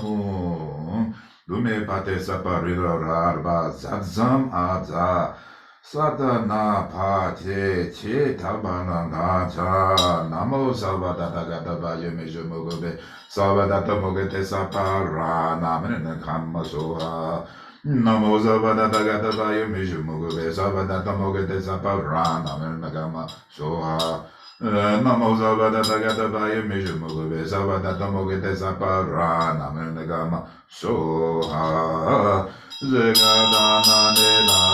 Lume pate saparilo rarba zadzam aza sadana pate che tabana nacha namo salvadata gataba yemejo mogobe salvadata mogete sapara namene kamma soha namo salvadata gataba yemejo mogobe salvadata mogete sapara namene kamma soha Namo Zavadata Gatabaya Mishumogue, Zavadata Mogete Sapara, Namenagama, Soha, Zegadana de la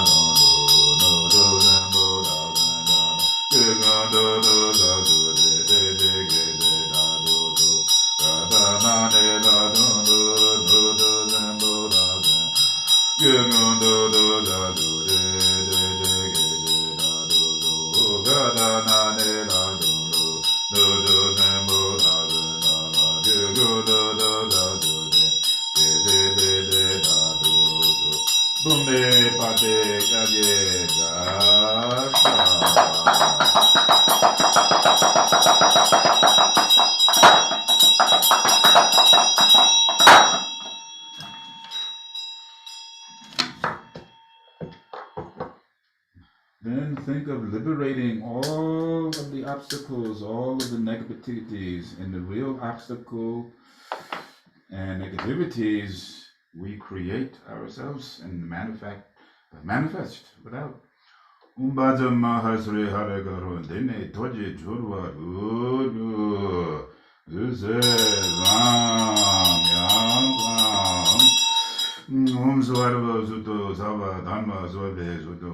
Then think of liberating all of the obstacles, all of the negativities, and the real obstacle and negativities we create ourselves and manifest without. Umbaja mahasri haragaro dene toji jurwa rudu uze ram yang Swarva Suto Sava Dhamma Swave Suto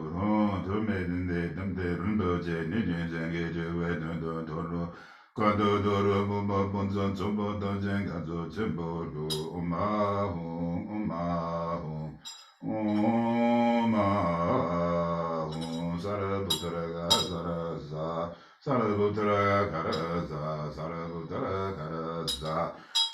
Tume Dinde Damte Rundo Je Nijin Jenge Jewe Dundo Toro Kado Doro Bumba Bunzon Sobo Dojen Kazo Chimbo Du Umahum Umahum Umahum Sarabutara Sarasa Sarabutara Karasa Sarabutara Karasa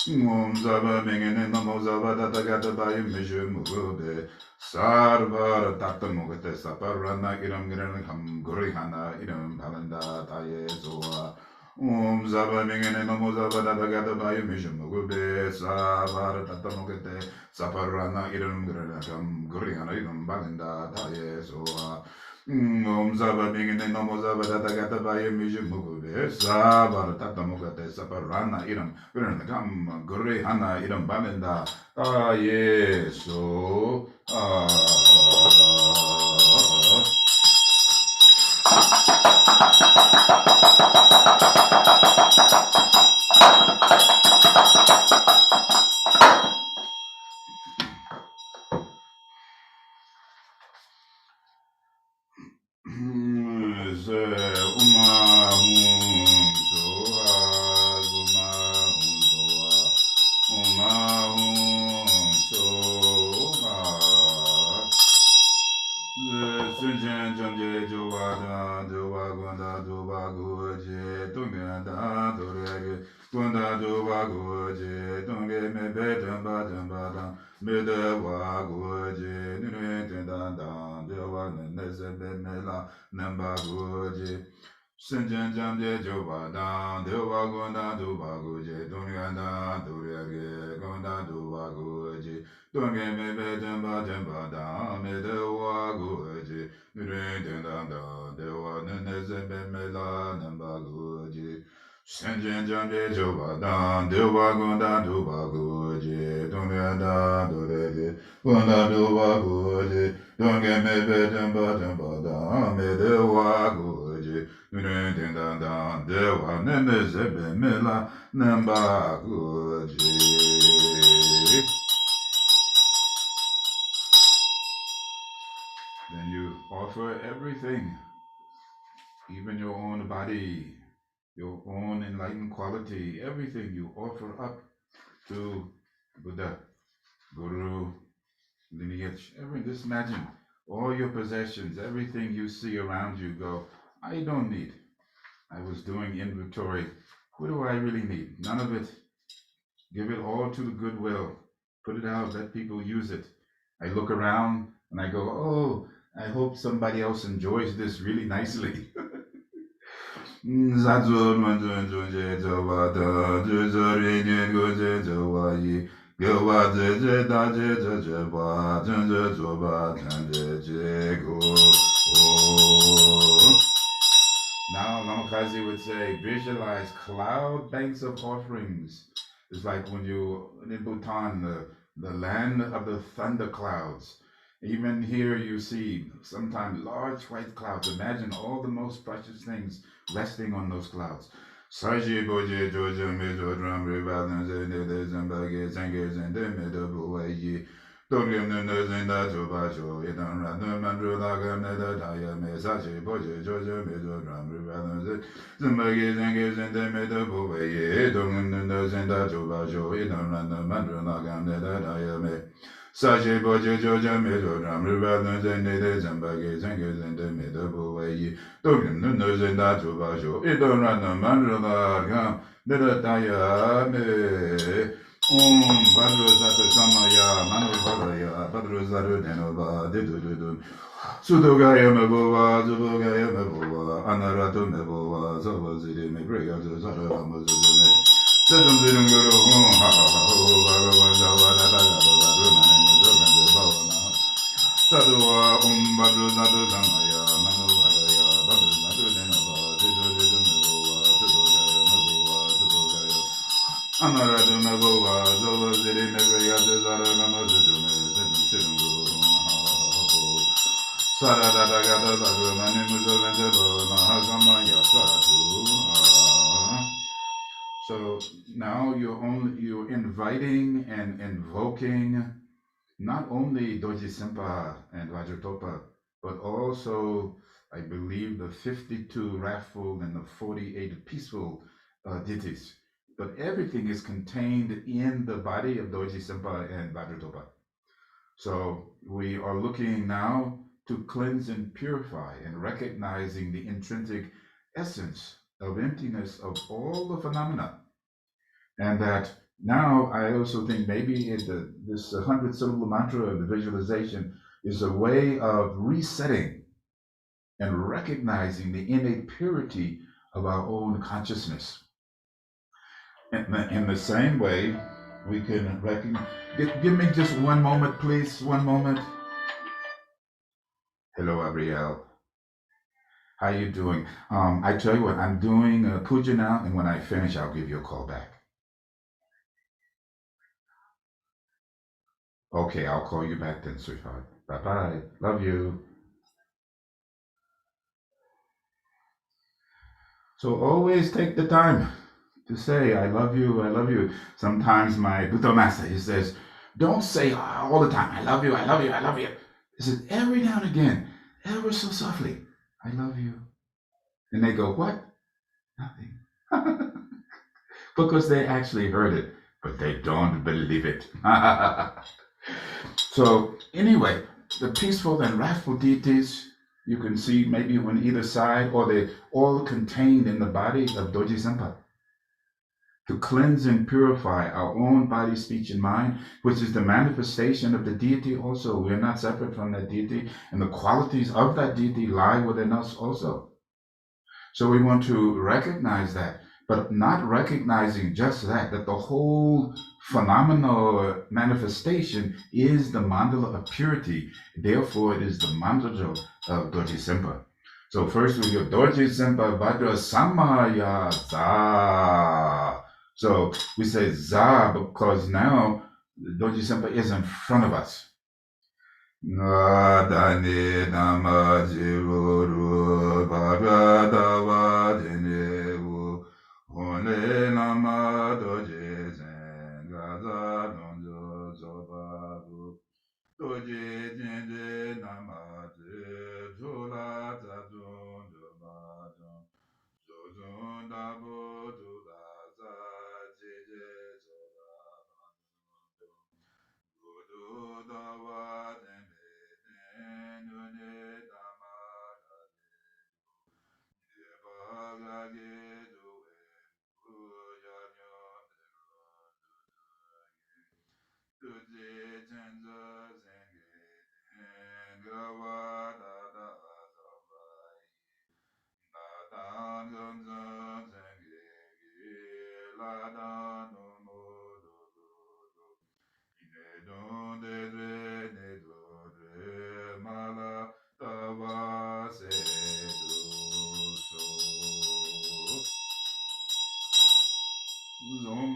Om Zaba Mingene Namo Zaba Datagata Bayim Mishumube Sarvara Tata Mugate Saparana Iram Giran Ham Gurihana Iram Palanda Taye Zoa Om Zaba Mingene Namo Zaba Datagata Bayim Mishumube Sarvara Tata Mugate Saparana Iram Giran Ham Gurihana Iram Palanda Taye Zoa Om Zaba Mingene Namo Zaba Datagata Bayim Mishumube Sarvara Tata Mugate Saparana Iram Giran Ham Gurihana Iram Palanda Taye Zoa Senjan Jamje Joba Dan Deva Gonda Duba Guji Dunganda Duriage Gonda Duba Guji Dunge Mebe Jamba Jamba Dan Medewa Guji Nurendanda Dewa Nenezebe Mela Namba Guji Senjan Jamje Joba Dan Deva Gonda Duba Guji Dunganda Duriage Gonda Duba Guji Dunge Mebe Jamba Jamba Dan Medewa Guji Then you offer everything, even your own body, your own enlightened quality, everything you offer up to Buddha, Guru, lineage. Just imagine all your possessions, everything you see around you, go, I don't need. I was doing inventory. What do I really need? None of it. Give it all to the goodwill. Put it out. Let people use it. I look around and I go, oh, I hope somebody else enjoys this really nicely. Now, Namakazi would say, visualize cloud banks of offerings. It's like when you, in Bhutan, the land of the thunder clouds. Even here you see sometimes large white clouds. Imagine all the most precious things resting on those clouds. Saji boje jojo mejo drum rivalan zende de zambage zange zende medo buwayi. Dogim no zenda jobajo, idan random and rulaga neda daya me saji boje jojo mejo drum rivalan zambage zange zende medo buwayi. Dogim no zenda jobajo, idan random and rulaga neda daya me. Sashi bojo jojo mejo ram riba no zende de zambage zenge zende medo buwayi. Dogim no zenda chubajo. Idon rana manjula gam. Nida taya me. Badru zata samaya. Manu valaya. Badru zaru denova. Didu. Sudogaya mebowa. Zubogaya mebowa. Anaratu mebowa. Zavaziri me. Brigadu zara amazudu me. Sedum zirum guru hum ha ha ha ho bhagavan javada daga daga mane mudavande bhavana sadhuva badru nadu samaya manu bhagaya badru nadu denava didu didu mevova sudogaya mevova sudogaya anaradu mevova zova ziri megraya dezara namazudu me sedum zirum guru hum ha ha ha ho sarada daga daga mane mudavande bhavana samaya sadhu. So now you're inviting and invoking not only Doji Simpa and Vajratopa, but also I believe the 52 wrathful and the 48 peaceful deities. But everything is contained in the body of Doji Simpa and Vajratopa. So we are looking now to cleanse and purify and recognizing the intrinsic essence of emptiness of all the phenomena. And that now I also think maybe this 100 syllable mantra, the visualization, is a way of resetting and recognizing the innate purity of our own consciousness. In the same way, we can recognize. Give me just one moment, please. One moment. Hello, Abrielle. How you doing? I tell you what, I'm doing puja now, and when I finish, I'll give you a call back. Okay, I'll call you back then, sweetheart. Bye-bye. Love you. So always take the time to say, I love you, I love you. Sometimes my Buddha master, he says, don't say all the time, I love you, I love you, I love you. He says, every now and again, ever so softly, I love you. And they go, what? Nothing. Because they actually heard it, but they don't believe it. So anyway, the peaceful and wrathful deities, you can see maybe on either side, or they all contained in the body of Doji Senpai. To cleanse and purify our own body, speech, and mind, which is the manifestation of the deity also. We're not separate from that deity, and the qualities of that deity lie within us also. So we want to recognize that, but not recognizing just that the whole phenomenal manifestation is the mandala of purity. Therefore, it is the mandala of Doji Senpai. So first we go Doji Senpai Bhadra Samaya Za. So we say Za because now Doji Senpai is in front of us. Nadani Namajiru Bhagadawa Dinevu Hone Nama Doji Zen Gaza Donjo Zobabu Doji Jinde Namaji Jula Tadun Jobadun Jojun Dabu Dudaza Jije Zobabu Gudu Dawa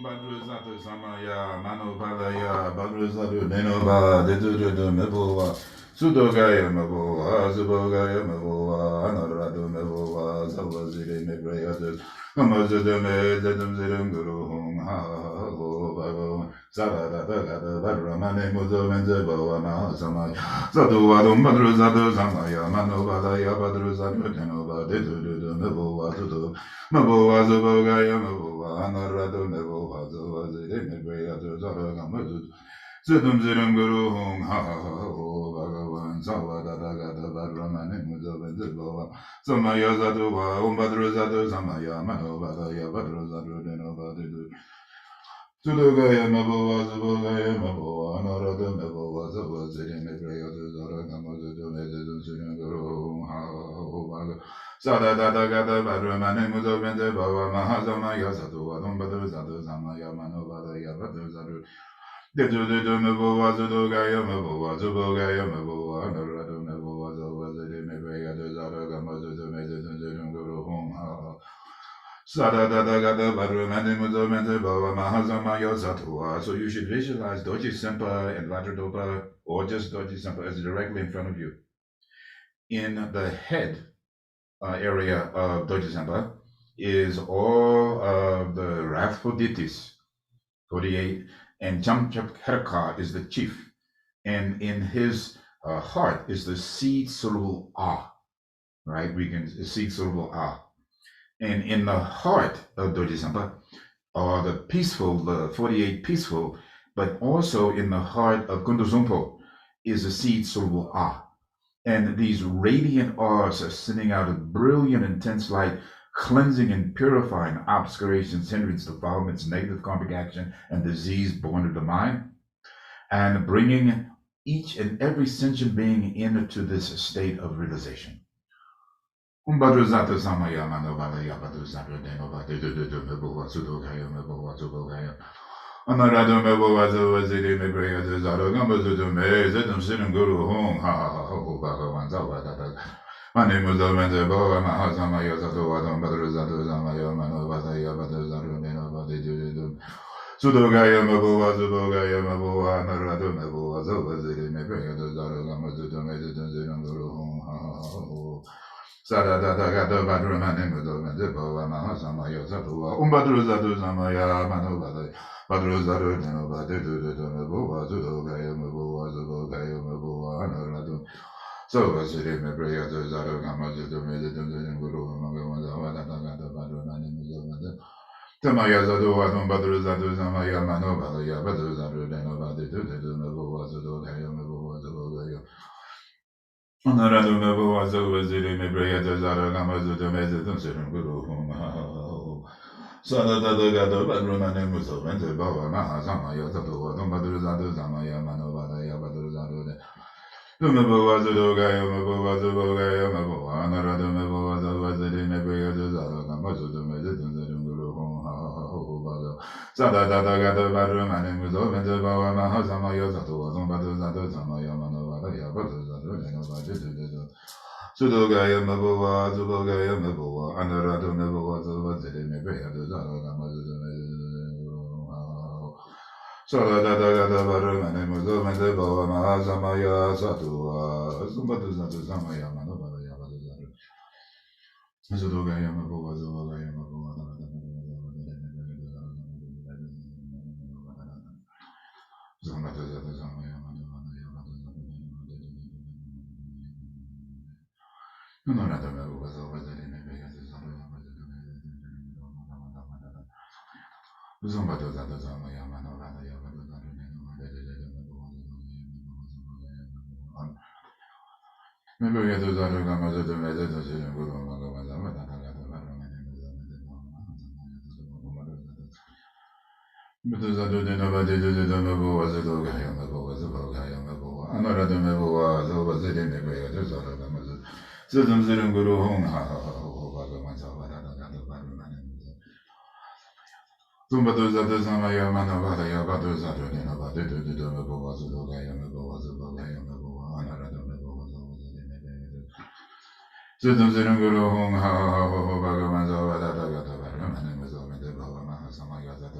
Badruzatu Samaya, Manobalaya, Badruzatu Nenova, Dedudu Meboa, Sudogaya Meboa, Zubogaya Meboa, Anaradu Meboa, Zawaziri Mebrayadus, Amazudume, Dedum Zirum Guru Hum, Ha, Ho, Babo, Zarada, Badramane, Muzumenzebo, Mahasamaya, Zaduadum, Badruzatu Samaya, Manobalaya, Badruzatu Nenova, Dedudu Meboa, Sudu. Maboa Zubogaya Maboa Anarado Nevoa Zawazire Mebrayatu Zaragamazu Siddham Siddham Guru Hum Ha Ha Ha Ho Bhagavan Savadada Gata Bhadramani Mujavati Bhava Samaya Sattva Om Bhadra Sattva Samaya Mano Bhadaya Bhadra Sattva Dino Bhadidu Sudogaya Mabhava Subhagaya Mabhava Anarada Mabhava Sava Siddhim Prayata Sarakama Siddham Siddham Siddham Guru Hum Ha Ha Ha Ho Bhagavan Sadadada Gata Bhadramani Mujavati Bhava Mahasamaya Sattva Om Bhadra Sattva Samaya Mano Bhadaya Bhadra Sattva the Mabova Zudogaya Mabova Zubogaya Mabova Narada Mabova Zavazadi Mabaya Zara Gamazu Medicine Guru Home Sada Gada Badramani Muzamante Baba Mahazamaya Satua. So you should visualize Doji Sempa and Vajradopa or just Doji Sempa as directly in front of you. In the head area of Doji Sempa is all of the wrathful deities, 48, and Chamchakherka is the chief. And in his heart is the seed syllable ah, right? We can seed syllable ah. And in the heart of Doji Sampa are the peaceful, the 48 peaceful, but also in the heart of Kunduzumpo is the seed syllable ah. And these radiant R's are sending out a brilliant, intense light, cleansing and purifying obscurations, hindrance, defilements, negative karmic action, and disease born of the mind, and bringing each and every sentient being into this state of realization. My name was Almanza Boa, Mahasama Yasato, Adam Badrazatu, Zamaya, Manovaya, Badrazatu, Sudogaya Mabua, Zubogaya Mabua, Narado Mabua, Zovazidi, Mabaya, Zara, Gamazuto, Medicine, Guru, Sada Gata Badruma, Nemazo, Mahasama Yasato, Umbadruzatu, Zamaya, Manovada, Badruzatu, Nenobadu, Mabua, Zudogaya Mabua, Zubogaya Mabua, Narado. So was it in the prayer to Zara Gamazu to Medicine, Guru, Magavada, Badruma, Nemazo. Tamaya Zadu, Adam Badru Zadu, Zamaya Manova, Yabadu Zadu, Denova, the Dudu, was a dog, I am a was a dog. Honoradu Mebu was over the Mebrea Zara Gamazu to Medicine, Guru. Sada Gada, Badruma Nemuso, and the Baba Mahazama, Yasatu, Adam Badru Zadu, Zamaya Manova, Yabadu Zadu. Mebu was a dog, I am a was a dog, I am a Honoradu Mebu was the Mebrea Zara Gamazu to Medicine, Guru. Sada Gada Badrum and Muzo and the Bawa Mahazama Yosato, Zombadu Zadu, Zamaya Manova, Yabadu Zadu, and Obadu. Sudogaya Mabua, Zubogaya Mabua, and the Radu Mabua, Zubadi, Mebea, the Zara, Sada Gada Badrum and Muzo and the Bawa Mahazama Yasato, Zombadu Zadu, Zamaya Manova, Yabadu Zadu. Sudogaya Mabua, Zubogaya Mabua.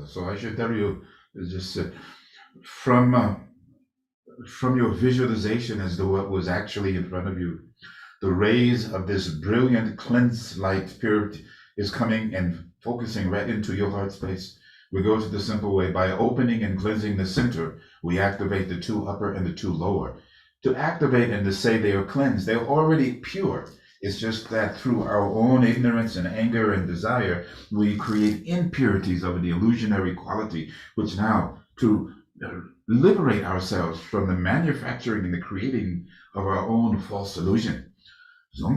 So I should tell you, just from your visualization as to what was actually in front of you, the rays of this brilliant cleanse light purity is coming and focusing right into your heart space. We go to the simple way. By opening and cleansing the center, we activate the two upper and the two lower. To activate and to say they are cleansed, they're already pure. It's just that through our own ignorance and anger and desire, we create impurities of the illusionary quality, which now, to liberate ourselves from the manufacturing and the creating of our own false illusion. So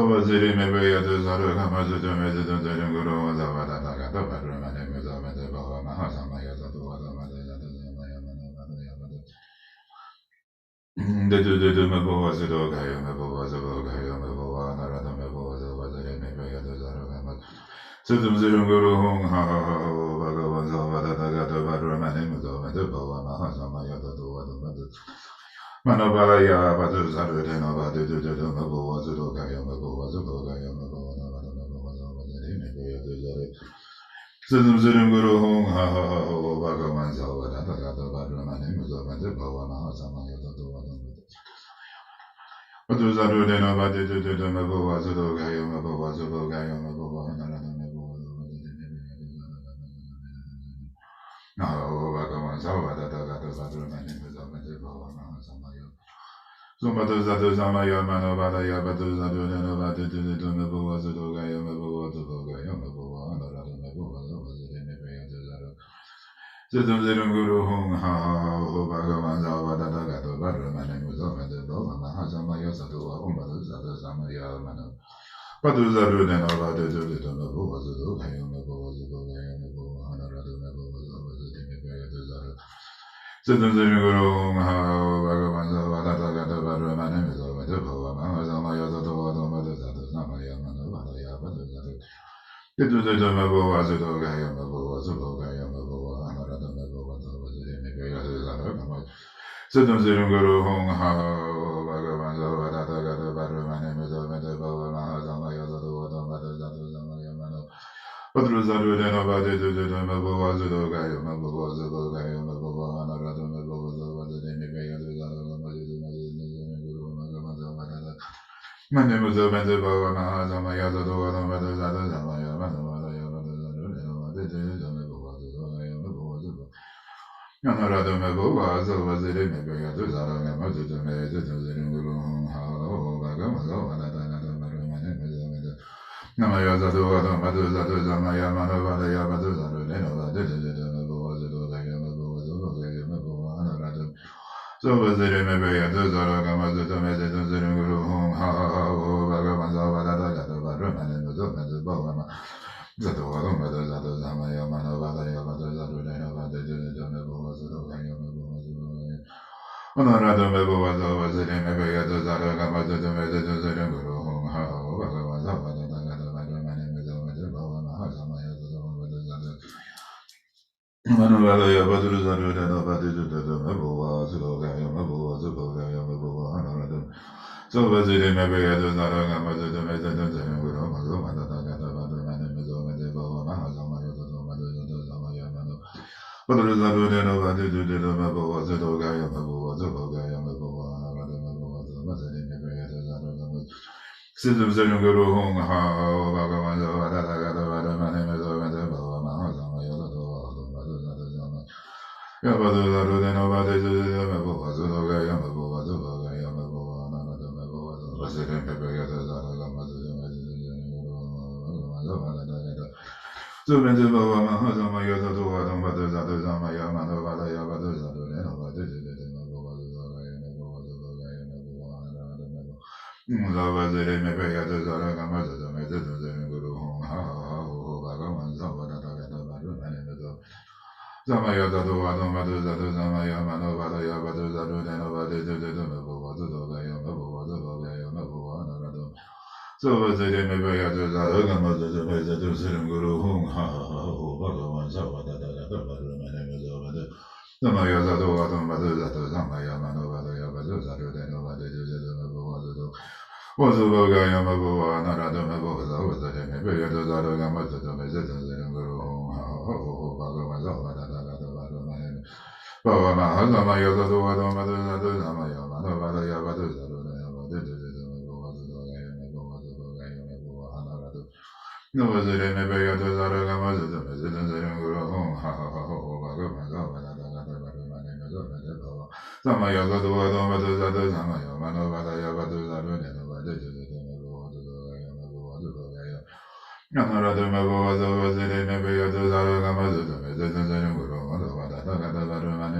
was it in maybe a desert, how much the resident guru was about that I got the better my name is over the Baba Mahasa Maya to other mother. The Mabo was a dog, I am a was a dog, I am a Boa, another Mabo was over the maybe a desert. So the Guru Hong How was over that I got the better my name is over the Baba Mahasa Maya to other mother. Manabalaya, but there's other than about the Mabo was a dog, I am a Boa, was a dog, I am a Boa. Siddham Siddham Guru Hong Ha Ha Ha Ho Bhagavan Salvadata Gata Badramani Muzavati Bhavana Samaya Tatu Patu Zaru Deno Badi Tutu Mabu Wazudo Gaya Mabu Wazudo Gaya Mabu Vahanarada Mabu Naho Bhagavan Salvadata Gata Badramani Muzavati Bhavana Samaya Sumatu Zatu Samaya Manavadaya Patu Zaru Deno Badi Tutu Mabu Wazudo Gaya Mabu Wazudo Gaya Mabu Vahanarada Mabu Siddham Siddham Guru Hong Ha Ho Bhagavan Zavadata Gato Badramani Muzavati Bhavana Samaya Satu Umbadu Satu Samaya Manu Patu Zaru Deno Badi Tutu Mabu Wazudo Gaya Mabu Wazudo Gaya Mabu Vahanarada Mabu Wazudo Gaya Zaru Siddham Siddham Guru Hong Ha Ho Bhagavan Zavadata Gato Badramani Muzavati Bhavana Samaya Satu Umbadu Satu Samaya Manu Vadaya Patu Zaru Siddham Siddham Mabu Wazudo Gaya Mabu Wazudo Gaya Mabu Vahanarada Mabu Siddham Siddham Guru Hong Ha Ho Bhagavan Zavadata Gata Badramani Muzavati Bhavana Samaya Satu Umbadu Satu Samaya Manu Padru Zaru Deno Badi Tutu Mabu Wazudo Gaya Mabu Wazudo Gaya Mabu Vahanarada Mabu Wazudo Gaya Mani Muzavati Bhavana Samaya Satu Umbadu Satu Samaya Manu Vadaya Patu Zaru Deno Badi Tutu Mabu Wazudo Gaya Mabu Wazudo Anarada Mabu Wazudo Maybe I do Zara Mazu to me to the Guru How Bhagavan Zavadata Gata Badramani Muzavati Namaya Zatu Adam Madu Zatu Zamaya Manavada Yabatu Zaru Deno Badi Tutu Mabu Wazudo Gaya Mabu Wazudo Gaya Mabu Anarada So was it maybe I do Zara Gamazu to me to the Guru How Bhagavan Zavadata Gata Badramani Muzavati Bhavana Zatu Adam Madu Zatu Zamaya Manavada Yabatu Zaru Deno Badi Tutu Mabu Wazudo Gaya Mabu Wazudo Gaya Anarada Mabu was it maybe I do Zara Gamazu to me to the Guru How Bhagavan Zavadata Gata Badramani Muzavati Bhavana Samaya Zatu Manavada Yabatu Zaru Deno Badi Tutu Mabu Wazudo Gaya Mabu Wazudo Gaya Mabu Anarada So was it maybe I do Zara Gamazu to me to the Guru Mazavadata Gata Badramani Muzavati Bhavana Samaya Zatu Samaya Manu Padru Zaru Deno Badi Tutu Mabu Wazudo Gaya Mabu Wazudo Gaya Mabu Anarada Mabu Wazudo maybe I do Zara Gamazu Siddham Siddham Guru Hong Ha Ho Bhagavan Zavadata Gata Badramani Muzavati Bhavana Samaya Satu Umbadu Satu Samaya Yabatu Zaru Deno Badi Tutu Mabu Wazudo Gaya Mabu Wazudo Gaya Mabu Anarada Mabu Wazudo Siddham maybe I do Zara Gamazu to me to the Guru Bhagavan Zavadata Gata Subhantu Bhava Mahasamaya Satu Adam Badu Satu Samaya Manavada Yabatu Zaru Deno Badi Tutu Mabu Wazudo Gaya Mabu Wazudo Gaya Mabu Anarada Mabu Zavazire maybe I do Zara Gamazu to me to the Guru Hong Ha Ho Bhagavan Zavadata Gata Badramani Muzavati Samaya Satu Adam Badu Satu Samaya Manavada Yabatu Zaru Deno Badi Tutu Mabu Wazudo Gaya Mabu Wazudo Gaya Mabu Anarada So was it maybe I do Zara Gamazu to me to the Guru Hong Ha Ho Bhagavan Zavadata Gata Badramani Muzavati Samaya Satu Adam Badu Satu Samaya Manavada Yabatu Zaru Deno Badi Tutu Mabu Wazudo Wazudo Gaya Mabu Anarada Mabu Zavadata maybe I do Zara Gamazu to me to the Guru Hong Ha Ho Bhagavan Zavadata Gata Badramani Bhavana Samaya Satu Adam Badu Satu Samaya Manavada Yabatu Zaru Deno Badi Tutu Mabu Wazudo Gaya Mabu Wazudo No was it in a bag of the Zaragamas, the President home, ha ha ha ho, Samaya Zadu, Zadu, Samaya, Manovada, Yabadu, Zadu, Another Mago was over the Nebea to Zaragamas, the President Guru, Manovada, Tagada, Baruman,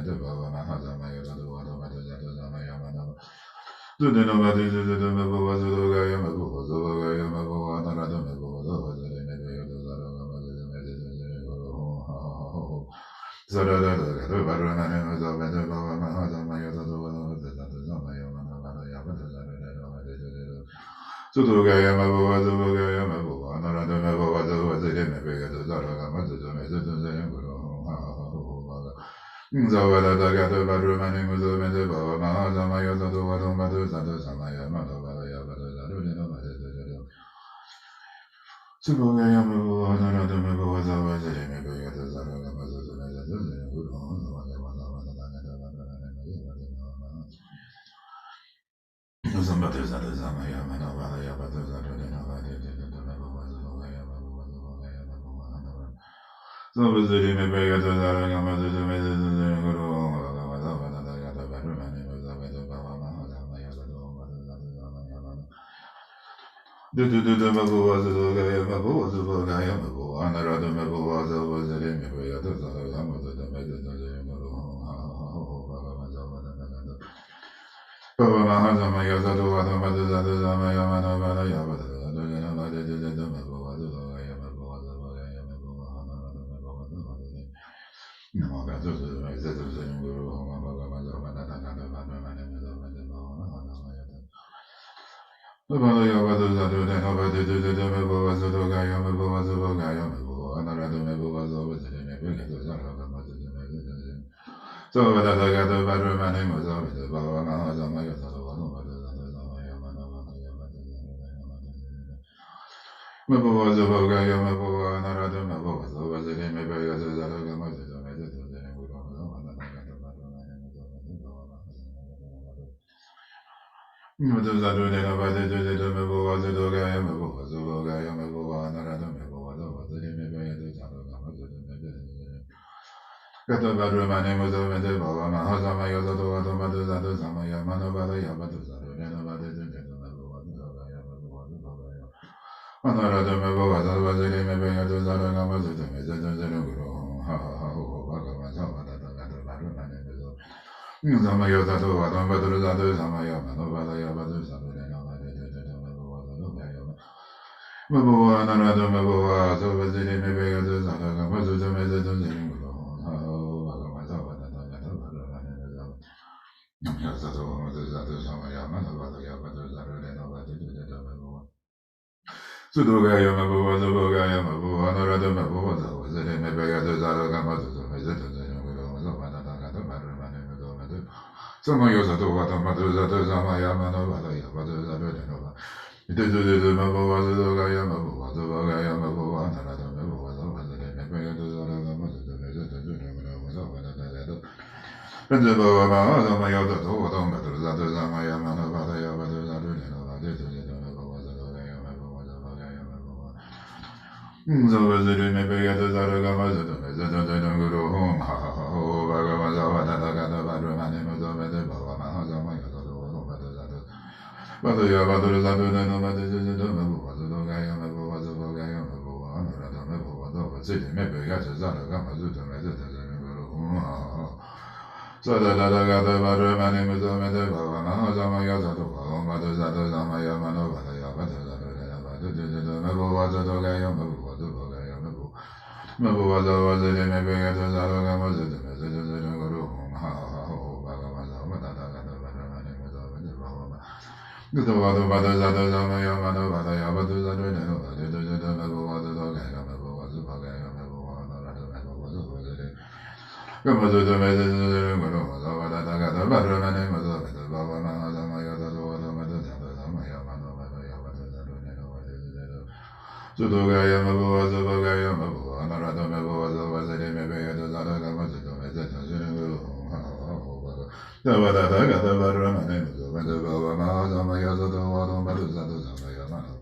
the Baba Mahazamaya, Zamaya, to the Novadi, the Mabu was the Gaya, Mabu was over Gaya, Mabu, another Mabu was over the Nebea to Zaragamas, Zarada, the Baruman was over the Baba Mahazamaya, Sudogaya Mabu was over Gaya, Mabu, another Mabu was over the Nebea to Zaragamas, the Zawada Dagata Barumani Muzumende Baba Mahazamaya Zadu Madu Zadu Samaya Madhavaya Yabadu Zadu Dinamadu Subogaya Mabu Anarada Mabu Zawazari Mabu Yadu Zaraga Mazu Zambatu Zadu Zamaya Manavaya Yabadu Zadu Dinamadu Zabazari Mabu Yadu Zaraga Mazu Guru the Mabu was the Mabu was the Mabu, another Mabu was over the Mabu, So that I got the better man was over the Baba Mahazamaya. Mabu was over Gaya Mabu, another Mabu was over the Maybe as a Zaragama. Kata baru mane muzo mede baba mahazama yozo wado madu zado zamaya mano bada yabadu zado neno bade zendo mebo wado yabadu wado baba. Anarado mebo wado waziri mebe yado zado gama zado meze zendo guru ha ha ha ho ho baga maza wada gado baru mane muzo. Zama yozo wado madu zado zamaya mano bada yabadu zado neno bade zendo mebo wado yabadu. Mebo anarado mebo wado waziri mebe yado zado gama zado meze zendo guru. Sudogaya Mabu was a Bogaya Mabu, another Mabu was a Nebega de Zaragama to the some of yours at what a mother's at Zamaya Manova, Yabadu. It is the Mabu was a Gaya Mabu, was a Bogaya Mabu, another Mabu was over the Nebega de Zaragama to the and the Baba Zamaya to Tom, but Zamaya Manova, Yabadu. Zavaziri Nebega de Zaragama to the Guru home, ha ha ha ho, Bagavaza, Dagada Badramani Mazova de Baba Mahazamaya to the But the Yabadu Zadu de Nomadu was a Gaya Mabu was a Gaya Mabu, another Mabu was over city, Nebega to Zaragama to the Guru. So the Dagada Badramani Mazova de Baba Mahazamaya to Madu Zadu Zamaya Manova, the Mabu was a Gaya Mabu. Mabu was over the Nebega to Zaragama to the Guru, ha ha ho, Bagavaza, the Wadu Bada Zadu Zamaya Manova, Yabadu Zadu, the Mabu was the Gaya, Mabu was the Bagaya, Mabu was the Gamazu the Guru, the Gada Badramani was over the Baba Mahazamaya, the Wadu Zamaya Manova, Sudogaya Mabu was a Bagaya Mabu, another Mabu was over the Nebega to Zaragama to the Guru. The Wada Gada Badramani was over the Baba Mahazamaya, the Wadu Madu Zadu Zamaya Manu.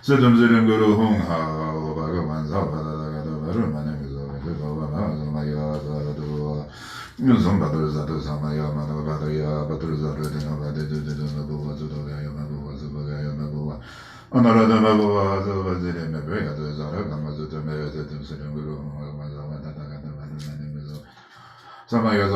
Sedum Guru Hung Ha Bhagavan Zavadagadaru Manimaya Zumbadu Zadu Samaya Manavadaya Batuzadu Dinavadi Mabuva Zudogaya Mabuva Zubagaya Mabuva Anarada Mabuva Zubazidi Mabaya Zaragamazuta Meritum Sedum Guru Mazavadagadaru Samaya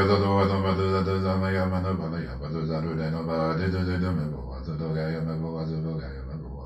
Zadovada Maduzadu Zamaya Manovadaya Batuzadu Dinavadi Mabuva Zudogaya Mabuva Zubagaya Mabuva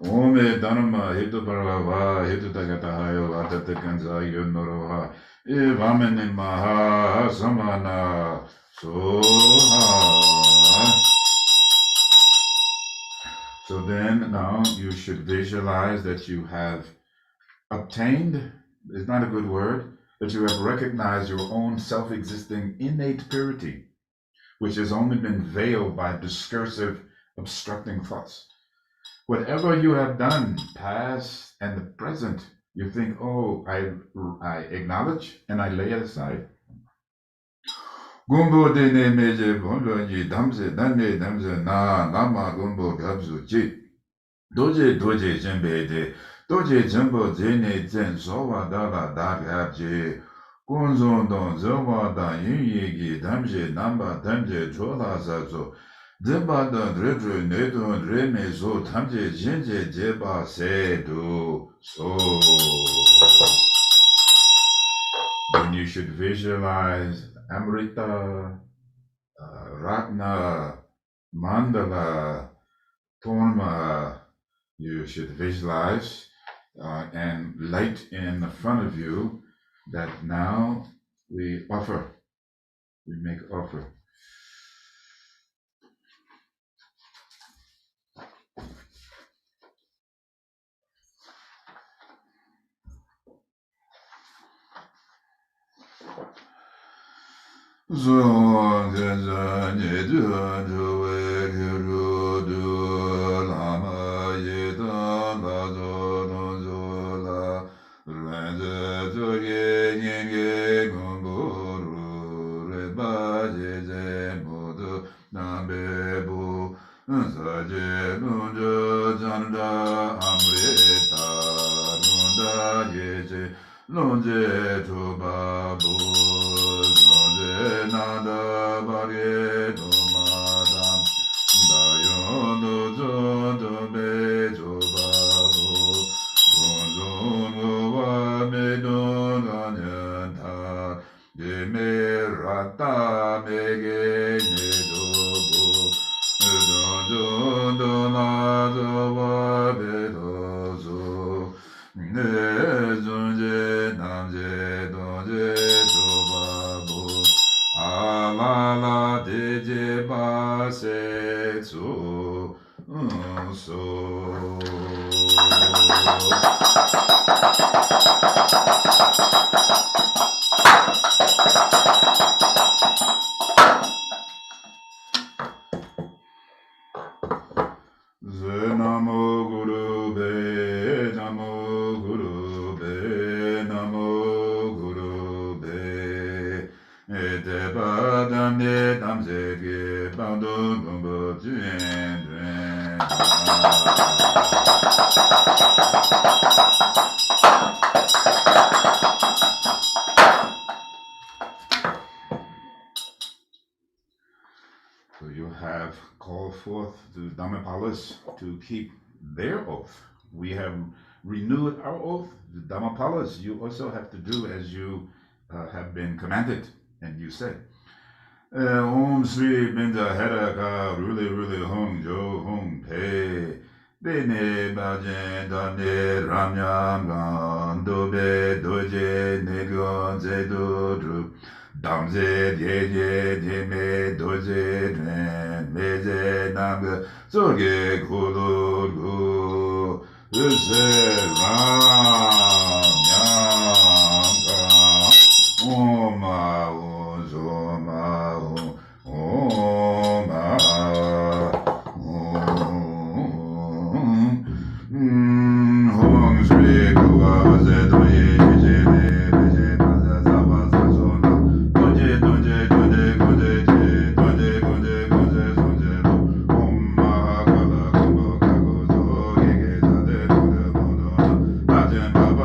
Ome Dharma Hitu Parava Hitu Takatahayo Vatata Kansa Yunoroha Evamene Maha Samana Soha. So then now you should visualize that you have obtained, is not a good word, but you have recognized your own self-existing innate purity, which has only been veiled by discursive, obstructing thoughts. Whatever you have done, past and the present, you think, oh, I acknowledge and I lay it aside. Gumbo de ne meje bondo ji damse dane damse na nama gumbo gabsu ji. Doje doje jembe de doje jembo jene zen sowa dala da gabje. Gonzon don zowa da yin yegi damje namba damje chola zazo. Zemba don redro nedon reme zo tamje jenje jeba se do so. Then you should visualize Amrita, Ratna, Mandala, Torma. You should visualize and light in front of you that now we make offer. Lonje to babu, lonje nada bare do madam, dayon do do be to babu, gonzon wa me do ganyanta, de me rata me ge ne do bu, do na do wa be do zo, ne zonje namje donje dobabu alala deje ba se tsu so. Namo Guru Be, Namo Guru Be, Namo Guru Be. Ete ba dam de dam se ge ba do gumbo juen juen. So you have called forth the Dhammapalas to keep their oath. We have renewed our oath. The Dhammapalas, you also have to do as you have been commanded. And you said, Om Sri Binda Heraka Ruli Hong Jo Hong Pe Bene Bajen Dane Ramyam Gando Be Doje Negon Zedo Dru Damze Dye Me Doje Dren Meze Namga Zoge Kulo Gu Use Ram Yam Ga Om Baba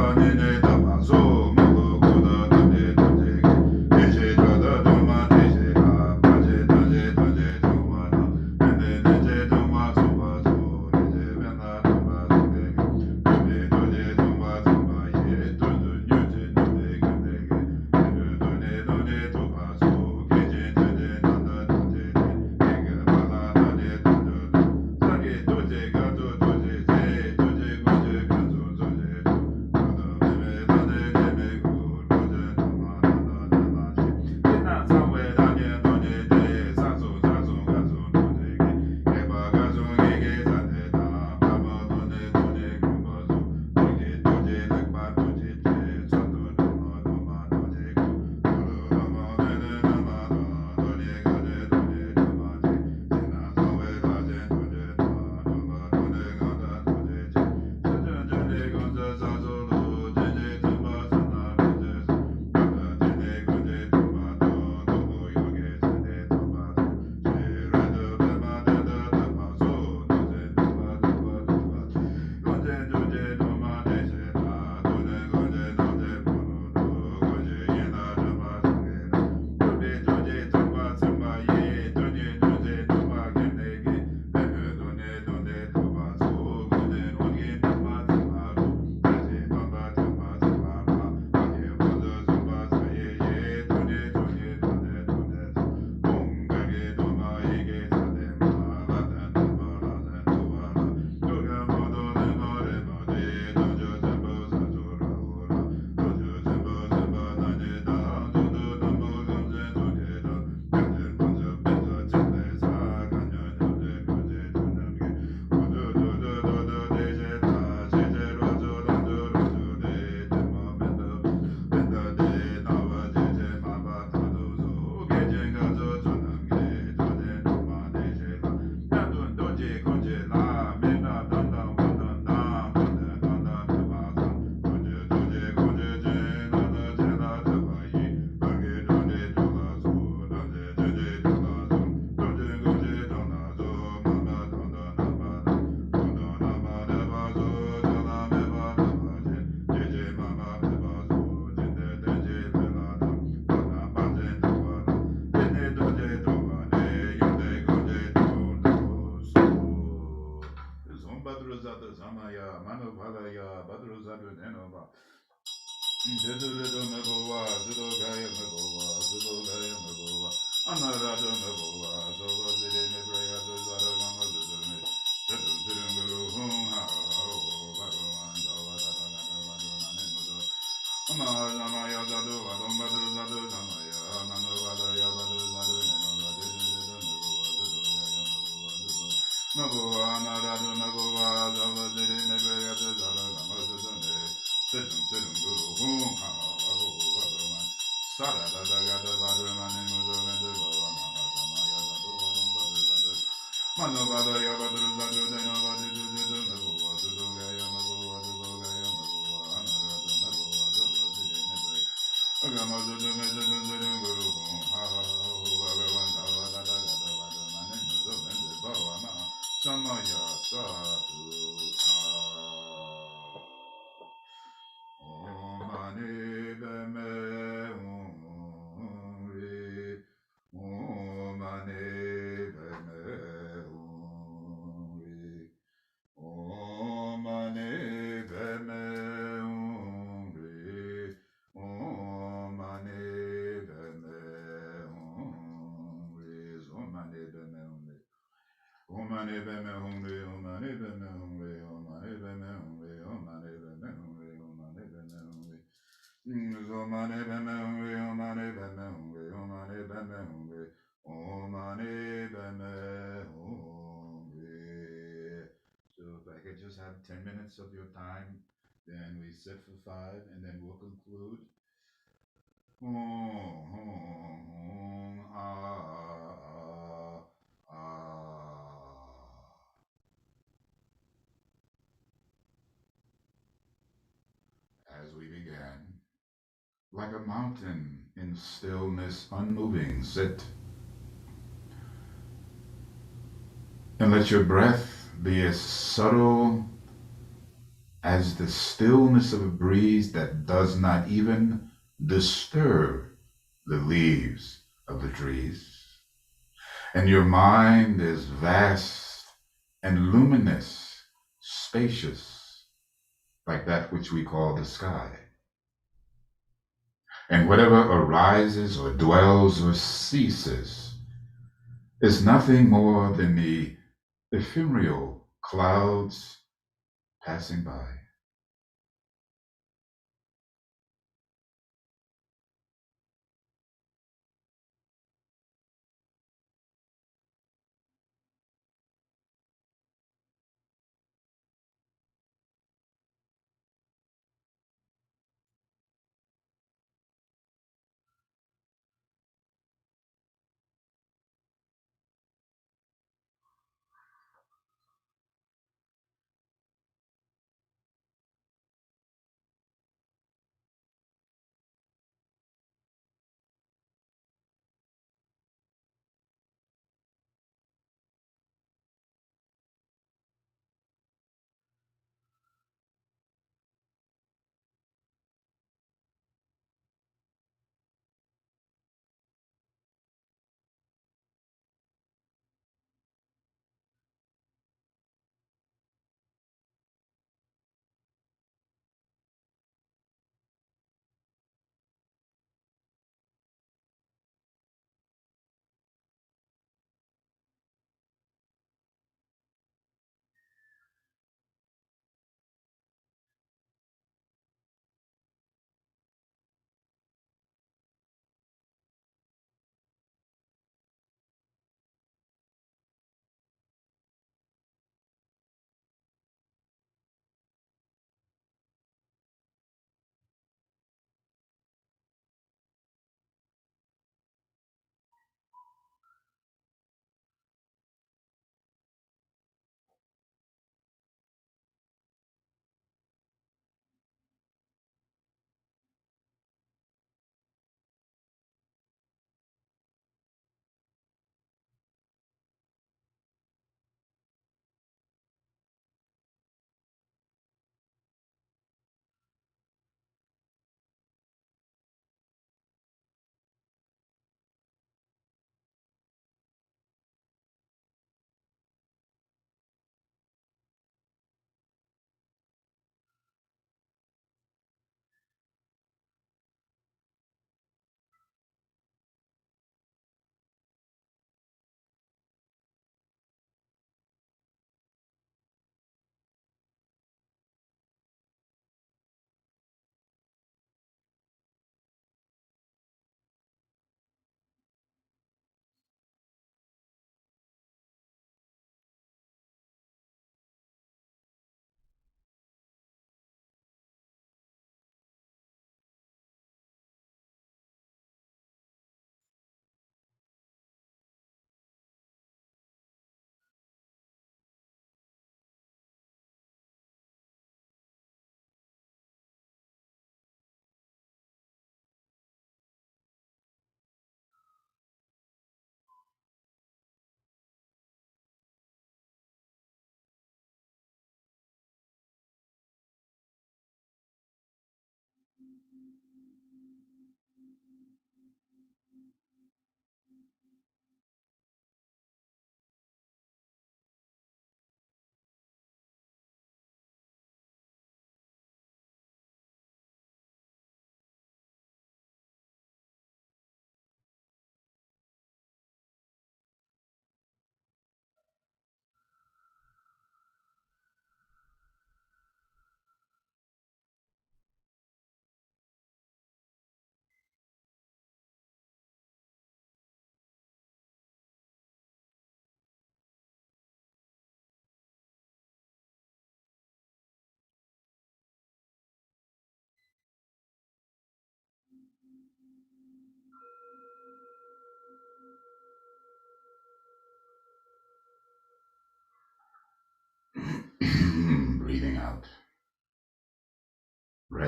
So if I could just have 10 minutes of your time, then we sit for 5 and then we'll conclude. As we began, like a mountain in stillness unmoving, sit and let your breath be as subtle as the stillness of a breeze that does not even disturb the leaves of the trees. And your mind is vast and luminous, spacious, like that which we call the sky. And whatever arises or dwells or ceases is nothing more than the ephemeral clouds passing by.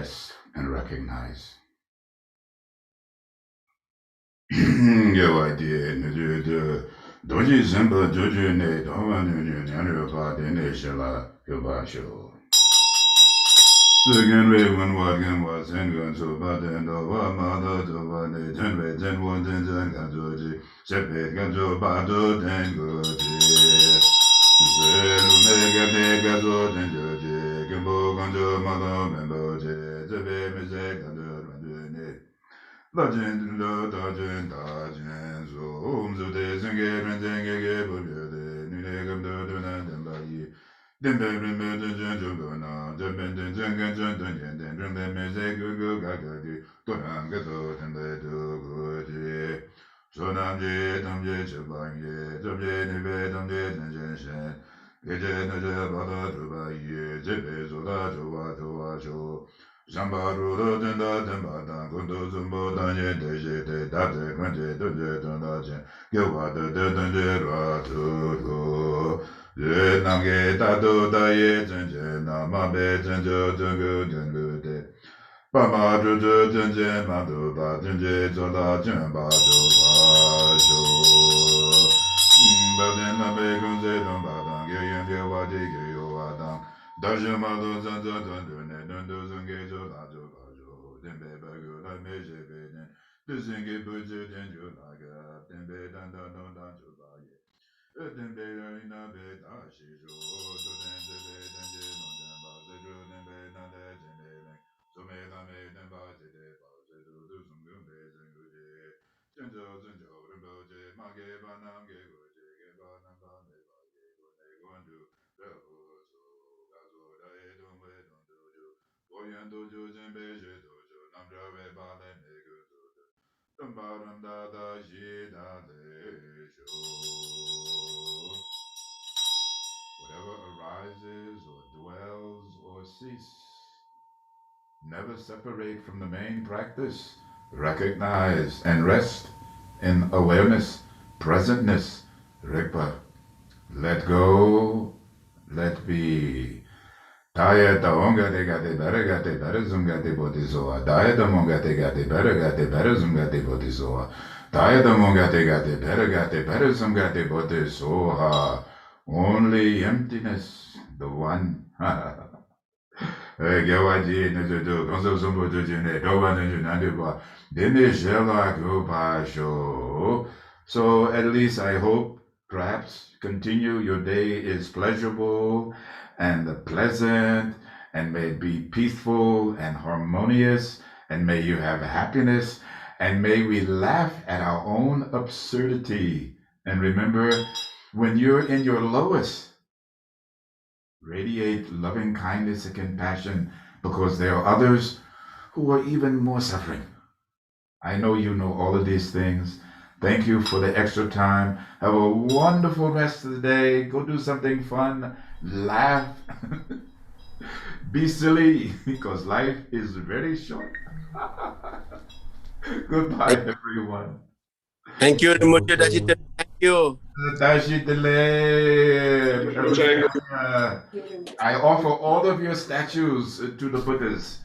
rest and recognize. Yo, I did. Doji Zimba Joju Ne, Doman, Yanrupa, Dene Shella, Yobasho. Second way when walking was in gun so bad and over mother to one day, 10 way, 10 1, 10 Ganjoji, Shepherd Ganjo Bado, then Goji. Mega Mega Zo, then Joji, Gambo Ganjo, Mother, Memboji, the baby, Ganjo, Legend, Dajin, Zooms of days and game and Zanga, Nunegam, Dodon, and Bayi. Then remember the Jujuna, the Bendin, Zangan, and remember Zagu Gagadi, Tonanga, and the Dogoji. Sonamji, Tamji, Chabangi, Tamji, Nibe, Tamji, and Jensen. Gajan, Bada, Dubai, Zibizola, Joa, Zambaru, Denda, Kundo, Zumbo, Danye, Deje, Date, Quente, Dunje, Gilwa, the Dunje, Ratu, Nange, Tatu, Daye, Zenje, Namabe, Zenjo, Dungu, Dungu, Bama, Juju, Dunje, Madu, Badunje, Zola, Jamba, Joba, Badena, Begunze, Dumbadan, Gayan, Gilwa, Digo, Adam. Dajamado Zanza Dundune, Dunduzunge Jolajo Bajo, Dembe Bagu, La Meje Bene, Duzinge Buju Denju Laga, Dembe Danda Donda Jolaye, Dembe Rina Bed Ashijo, Dende Dende Nondamba, Zedru Dembe Nande Jemele, Sumela Me Demba Jede, Bajedu Duzungumbe Zengude, Zenjo Zenjo Rimboje, Mage Banam Gegoje, Gebanamba Nebaye, Gondu, Whatever arises or dwells or cease, never separate from the main practice. Recognize and rest in awareness, presentness, Rigpa. Let go, let be. Daya da onga de gate better zunga de bodhisoa. Daya da monga de gate better zunga de bodhisoa. Daya da monga de gate better zunga de bodhisoa. Only emptiness, the one. Gawaji ne do gonzo zumbo do jine doba ne junandeba. Dene shela go pasho. So at least I hope perhaps continue your day is pleasurable and pleasant and may be peaceful and harmonious and may you have happiness and may we laugh at our own absurdity. And remember, when you're in your lowest, radiate loving kindness and compassion because there are others who are even more suffering. I know you know all of these things. Thank you for the extra time. Have a wonderful rest of the day. Go do something fun. Laugh. Be silly because life is very short. Goodbye, everyone. Thank you, Rimurti Dashita. Thank you. I offer all of your statues to the Buddhas.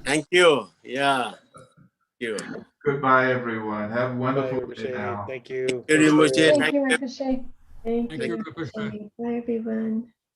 Thank you. Yeah. Thank you. Goodbye, everyone. Have a wonderful day now. Thank you. Thank you, Rimurti. Thank you, Ricochet. Thank Thank you, you, Ricochet. Ricochet. Bye, everyone.